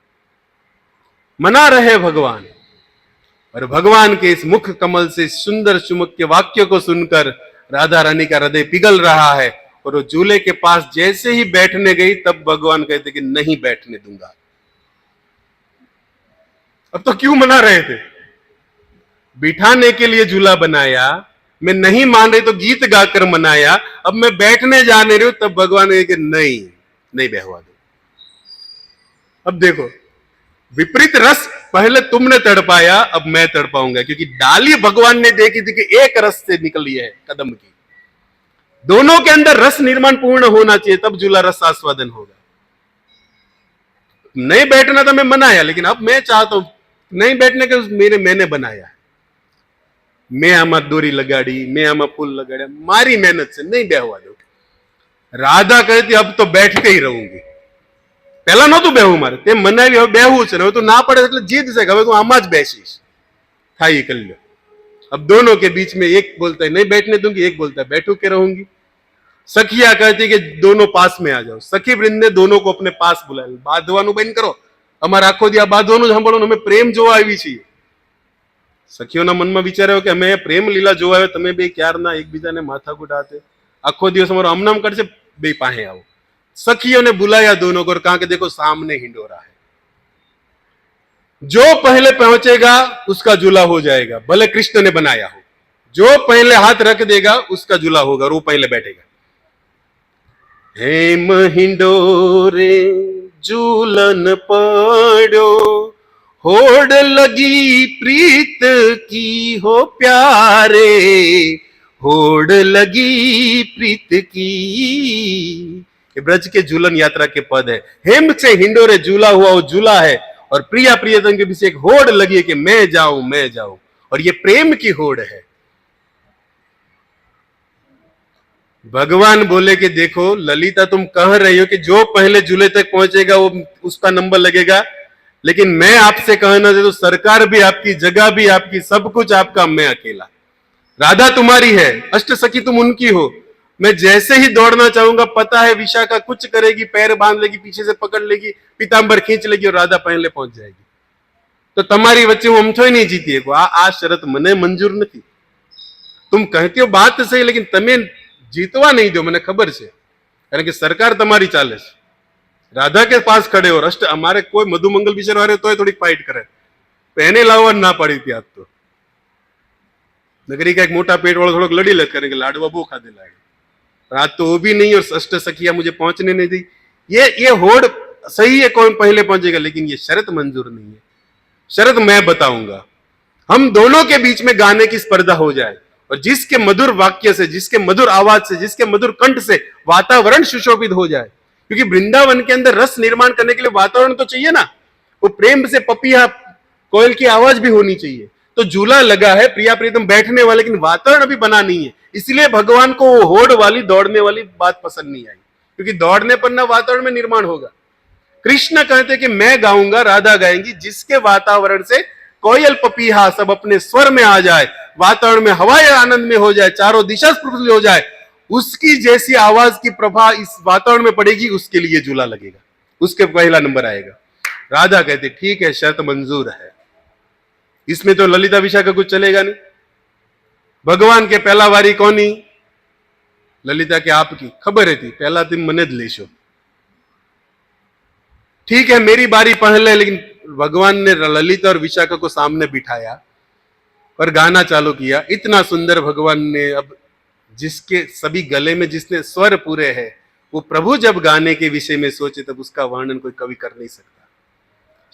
मना रहे भगवान। और भगवान के इस मुख कमल से सुंदर चुमक के वाक्य को सुनकर राधा रानी का हृदय पिघल रहा है। और वो झूले के पास जैसे ही बैठने गई तब भगवान कहते कि नहीं बैठने दूंगा। अब तो क्यों मना रहे थे? बिठाने के लिए झूला बनाया, मैं नहीं मान रही तो गीत गाकर मनाया, अब मैं बैठने जाने रही हूं तब भगवान ने कहा नहीं नहीं बहवा दो। अब देखो विपरीत रस पहले तुमने तड़पाया, अब मैं तड़पाऊंगा, क्योंकि डाली भगवान ने देखी थी कि एक रस से निकली है कदम की। दोनों के अंदर रस निर्माण पूर्ण होना चाहिए, तब झूला रस आस्वादन होगा। नहीं बैठना था मैं मनाया, लेकिन अब मैं चाहता हूं नहीं बैठने के मैंने बनाया। मैं आमा दोरी लगाड़ी, मैं आमा फूल लगाड़ा, मारी मेहनत से नहीं बेहवा दो। राधा कहती अब तो बैठते ही रहूंगी। पहला नहोતું બેહવું મારે, તે મનાવી હવે બેહવું છે, હવે તું ના પડે એટલે જીદ છે, હવે તું આમાં જ બેસીશ, થાય કરી લો। अब दोनों के बीच में एक बोलता है नहीं बैठने दूंगी, एक बोलता है बैठू के रहूंगी। सखिया कहती है कि दोनों पास में आ जाओ। सखी वृंद ने दोनों को अपने पास बुलाया। बांधવાનું બંધ કરો, અમારે આખો દી આ બાંધવાનું જ સાંભળો, અમે પ્રેમ જોવા આવી છીએ। સખીઓના મનમાં વિચાર આવ્યો કે અમે પ્રેમ લીલા જોવા આવ્યા, તમે બે ક્યારના એકબીજાને માથાકૂટ હાથે આખો દિવસ અમારો આમનામ કરશે, બે પાસે આવો। सखियों ने बुलाया दोनों को और कहा कि देखो सामने हिंडोरा है, जो पहले पहुंचेगा उसका झूला हो जाएगा, भले कृष्ण ने बनाया हो। जो पहले हाथ रख देगा उसका झूला होगा और वो पहले बैठेगा। हेम हिंडोरे झूलन पड़ो, होड़ लगी प्रीत की हो प्यारे, होड़ लगी प्रीत की। ब्रज के झूलन यात्रा के पद है। हेम से हिंडोरे झूला हुआ वो झूला है, और प्रिया प्रियतम के पीछे एक होड़ लगी है कि मैं जाऊं मैं जाऊं, और ये प्रेम की होड़ है। भगवान बोले कि देखो ललिता तुम कह रही हो कि जो पहले झूले तक पहुंचेगा वो उसका नंबर लगेगा, लेकिन मैं आपसे कहना चाहता हूं सरकार भी आपकी, जगह भी आपकी, सब कुछ आपका, मैं अकेला। राधा तुम्हारी है, अष्ट सखी तुम उनकी हो। मैं जैसे ही दौड़ना चाहूंगा पता है विशाखा कुछ करेगी, पैर बांध लेगी, पीछे से पकड़ लेगी, पीतांबर खींच लेगी और राधा पहले पहुंच जाएगी। तो તમારી વચ્ચે હું અમથોય નહીં જીતી શકું। આ શરત મને મંજૂર નથી। तुम कहती हो बात सही, लेकिन તમે जीतवा नहीं दो, મને ખબર છે, કારણ કે સરકાર તમારી ચાલે છે। राधा के पास खड़े हो, अष्ट हमारे कोई मधुमंगल विचार वाले तो थोड़ी फाइट करे, એને લાવવા ના પાડી હતી। આજ તો नगरी का एक मोटा पेट वाला थोड़ा लड़ी लग करेंगे, लाडवा वो खाते लागे। रात तो वो भी नहीं, और अष्ट सखिया मुझे पहुंचने नहीं दी। ये होड़ सही है कौन पहले पहुंचेगा, लेकिन ये शर्त मंजूर नहीं है। शर्त मैं बताऊंगा। हम दोनों के बीच में गाने की स्पर्धा हो जाए, और जिसके मधुर वाक्य से, जिसके मधुर आवाज से, जिसके मधुर कंठ से वातावरण सुशोभित हो जाए, क्योंकि वृंदावन के अंदर रस निर्माण करने के लिए वातावरण तो चाहिए ना। वो प्रेम से पपिया कोयल की आवाज भी होनी चाहिए। तो झूला लगा है, प्रिया प्रीतम बैठने वाले, लेकिन वातावरण अभी बना नहीं है। इसलिए भगवान को वो होड़ वाली, दौड़ने वाली बात पसंद नहीं आई, क्योंकि दौड़ने पर ना वातावरण में निर्माण होगा। कृष्ण कहते कि मैं गाऊंगा, राधा गाएंगी, जिसके वातावरण से कोयल पपीहा सब अपने स्वर में आ जाए, वातावरण में हवाएं आनंद में हो जाए, चारों दिशा प्रफुल्लित हो जाए, उसकी जैसी आवाज की प्रभा इस वातावरण में पड़ेगी, उसके लिए झूला लगेगा, उसके पहला नंबर आएगा। राधा कहते ठीक है, शर्त मंजूर है। इसमें तो ललिता विशाखा कुछ चलेगा नहीं। भगवान के पहला वारी कोनी? ललिता के आपकी खबर है थी, पहला तुम मने ज लेशो। ठीक है मेरी बारी पहले, लेकिन भगवान ने ललिता और विशाखा को सामने बिठाया और गाना चालू किया। इतना सुंदर भगवान ने, अब जिसके सभी गले में जिसने स्वर पूरे हैं, वो प्रभु जब गाने के विषय में सोचे तब उसका वर्णन कोई कवि कर नहीं सकता।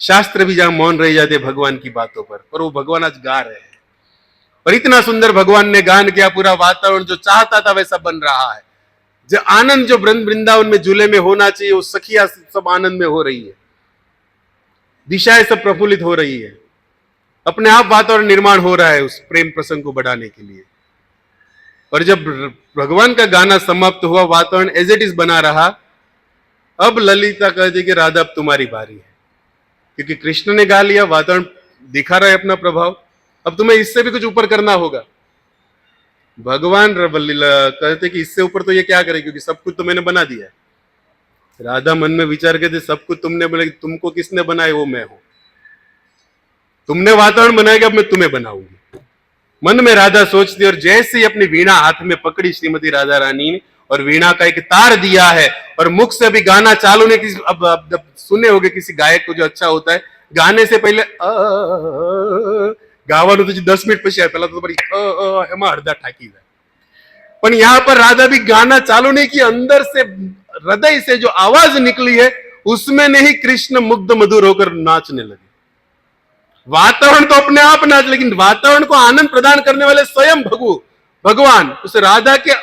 शास्त्र भी जहां मौन रह जाते भगवान की बातों पर वो भगवान आज गा रहे हैं। और इतना सुंदर भगवान ने गान किया, पूरा वातावरण जो चाहता था वैसा बन रहा है। जो आनंद जो वृंदावन में झूले में होना चाहिए, वो सखिया सब आनंद में हो रही है, दिशाएं सब प्रफुल्लित हो रही है, अपने आप वातावरण निर्माण हो रहा है उस प्रेम प्रसंग को बढ़ाने के लिए। और जब भगवान का गाना समाप्त हुआ, वातावरण एज इट इज बना रहा। अब ललिता कहती कि राधा अब तुम्हारी बारी है, क्योंकि कृष्ण ने गा लिया, वातावरण दिखा रहा है अपना प्रभाव, अब तुम्हें इससे भी कुछ ऊपर करना होगा। भगवान कहते कि इससे ऊपर तो ये क्या करे, क्योंकि सब कुछ तो मैंने बना दिया है। राधा मन में विचार करते सब कुछ तुमने बोले, तुमको किसने बनाया, वो मैं हूं। तुमने वातावरण बनाया कि अब मैं तुम्हें बनाऊंगी। मन में राधा सोचती, और जैसे ही अपनी वीणा हाथ में पकड़ी श्रीमती राधा रानी ने, और वीणा का एक तार दिया है, और मुख से अभी गाना चालू ने, किसी अब सुने होगे किसी गायक को जो अच्छा होता है, गाने से पहले गाવાનું तो 10 मिनट પછી पहला तो बड़ी એમાં અડધા ઠાકી જાય, पर यहां पर राधा भी गाना चालू नहीं की, अंदर से हृदय से जो आवाज निकली है उसमें नहीं कृष्ण मुग्ध मधुर होकर नाचने लगे। वातावरण तो अपने आप नाच, लेकिन वातावरण को आनंद प्रदान करने वाले स्वयं भगवान उस राधा के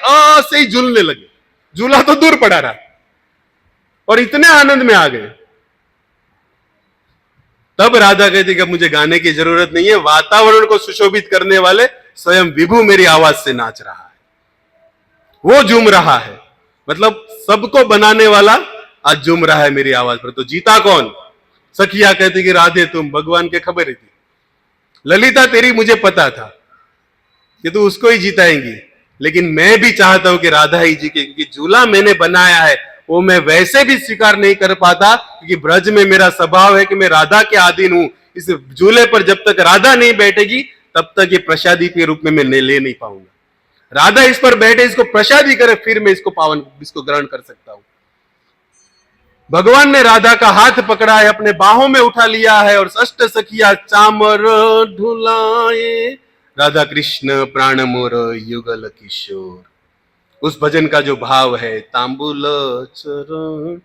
से ही झूलने लगे। झूला तो दूर पड़ा रहा, और इतने आनंद में आ गए। तब राधा कहती कि अब मुझे गाने की जरूरत नहीं है, वातावरण को सुशोभित करने वाले स्वयं विभु मेरी आवाज से नाच रहा है, वो झूम रहा है। मतलब सबको बनाने वाला आज झूम रहा है मेरी आवाज पर। तो जीता कौन? सखिया कहती कि राधे तुम, भगवान के खबर ही थी। ललिता तेरी मुझे पता था कि तू उसको ही जीताएंगी, लेकिन मैं भी चाहता हूं कि राधा ही जीते, क्योंकि झूला मैंने बनाया है वो मैं वैसे भी स्वीकार नहीं कर पाता, क्योंकि ब्रज में मेरा स्वभाव है कि मैं राधा के अधीन हूं। इस झूले पर जब तक राधा नहीं बैठेगी तब तक ये प्रसादी के रूप में मैं ले नहीं पाऊंगा। राधा इस पर बैठे, इसको प्रसादी करे, फिर मैं इसको ग्रहण कर सकता हूं। भगवान ने राधा का हाथ पकड़ा है, अपने बाहों में उठा लिया है, और अष्ट सखिया चामर ढुलाए, राधा कृष्ण प्राण मोर युगल किशोर। उस भजन का जो भाव है, तांबुल चरण,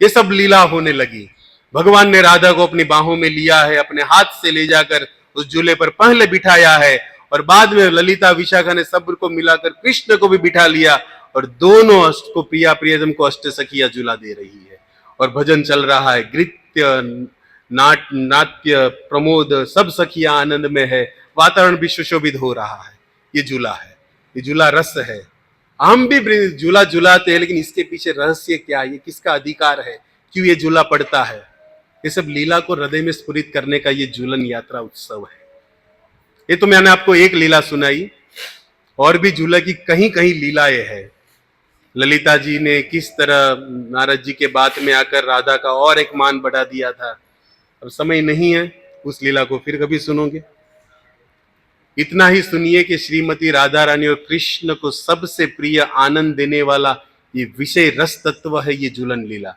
ये सब लीला होने लगी। भगवान ने राधा को अपनी बाहों में लिया है, अपने हाथ से ले जाकर उस झूले पर पहले बिठाया है, और बाद में ललिता विशाखा ने सब को मिलाकर कृष्ण को भी बिठा लिया, और दोनों अष्ट को प्रियतम को अष्ट सखिया झूला दे रही है, और भजन चल रहा है। नृत्य नाट्य प्रमोद सब सखिया आनंद में है, वातावरण भी सुशोभित हो रहा है। ये झूला है, ये झूला रस है। हम भी झूला झूलाते हैं, लेकिन इसके पीछे रहस्य क्या है, ये किसका अधिकार है, क्यों ये झूला पड़ता है, ये सब लीला को हृदय में स्फुरित करने का ये झूलन यात्रा उत्सव है। ये तो मैंने आपको एक लीला सुनाई, और भी झूला की कहीं कहीं लीलाएं है। ललिता जी ने किस तरह नारद जी के बात में आकर राधा का और एक मान बढ़ा दिया था। अब समय नहीं है, उस लीला को फिर कभी सुनोगे। इतना ही सुनिए कि श्रीमती राधा रानी और कृष्ण को सबसे प्रिय आनंद देने वाला ये विषय रस तत्व है, ये झूलन लीला।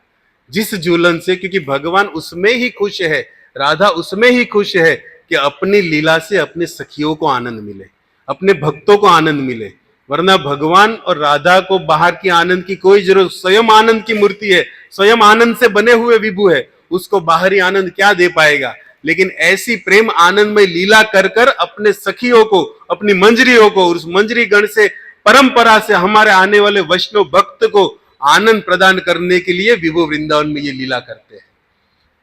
जिस झूलन से, क्योंकि भगवान उसमें ही खुश है, राधा उसमें ही खुश है कि अपनी लीला से अपने सखियों को आनंद मिले, अपने भक्तों को आनंद मिले। वरना भगवान और राधा को बाहर की आनंद की कोई जरूरत, स्वयं आनंद की मूर्ति है, स्वयं आनंद से बने हुए विभु है, उसको बाहरी आनंद क्या दे पाएगा। लेकिन ऐसी प्रेम आनंदमय लीला कर कर अपने सखियों को, अपनी मंजरियों को, उस मंजरी गण से, परंपरा से हमारे आने वाले वैष्णव भक्त को आनंद प्रदान करने के लिए विभु वृंदावन में ये लीला करते हैं।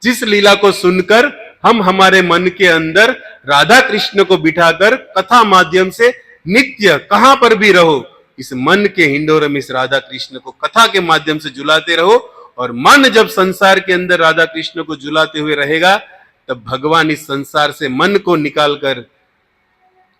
जिस लीला को सुनकर हम हमारे मन के अंदर राधा कृष्ण को बिठाकर कथा माध्यम से नित्य कहां पर भी रहो, इस मन के हिंडोरे में इस राधा कृष्ण को कथा के माध्यम से झुलाते रहो। और मन जब संसार के अंदर राधा कृष्ण को झुलाते हुए रहेगा, तब भगवान इस संसार से मन को निकालकर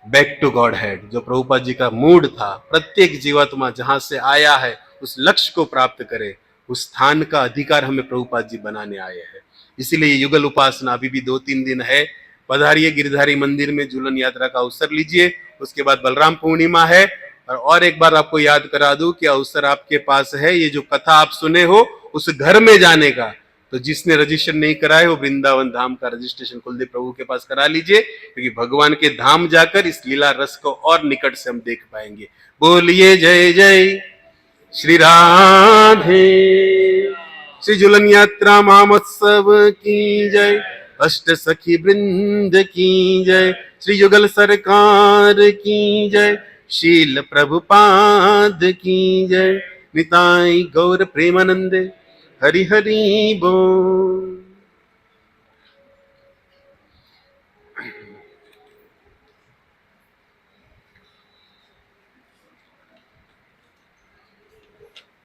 बैक टू गॉड हेड, जो प्रभुपाद जी का मूड था, प्रत्येक जीवात्मा जहां से आया है उस लक्ष्य को प्राप्त करे, उस स्थान का अधिकार हमें प्रभुपाद जी बनाने आए हैं। इसीलिए युगल उपासना अभी भी 2-3 दिन है। पधारिए गिरधारी मंदिर में, झूलन यात्रा का अवसर लीजिए। उसके बाद बलराम पूर्णिमा है। और एक बार आपको याद करा दूं कि अवसर आपके पास है, ये जो कथा आप सुने हो उस घर में जाने का। तो जिसने रजिस्ट्रेशन नहीं कराए हो, वृंदावन धाम का रजिस्ट्रेशन कुलदेव प्रभु के पास करा लीजिए, क्योंकि भगवान के धाम जाकर इस लीला रस को और निकट से हम देख पाएंगे। बोलिए जय जय श्री राधे। श्री झूलन यात्रा महोत्सव की जय। अष्ट सखी वृंद की जय। श्री युगल सरकार की जय। शील प्रभुपाद की जय। निताई गौर प्रेमानंदे। हरि हरि बोल।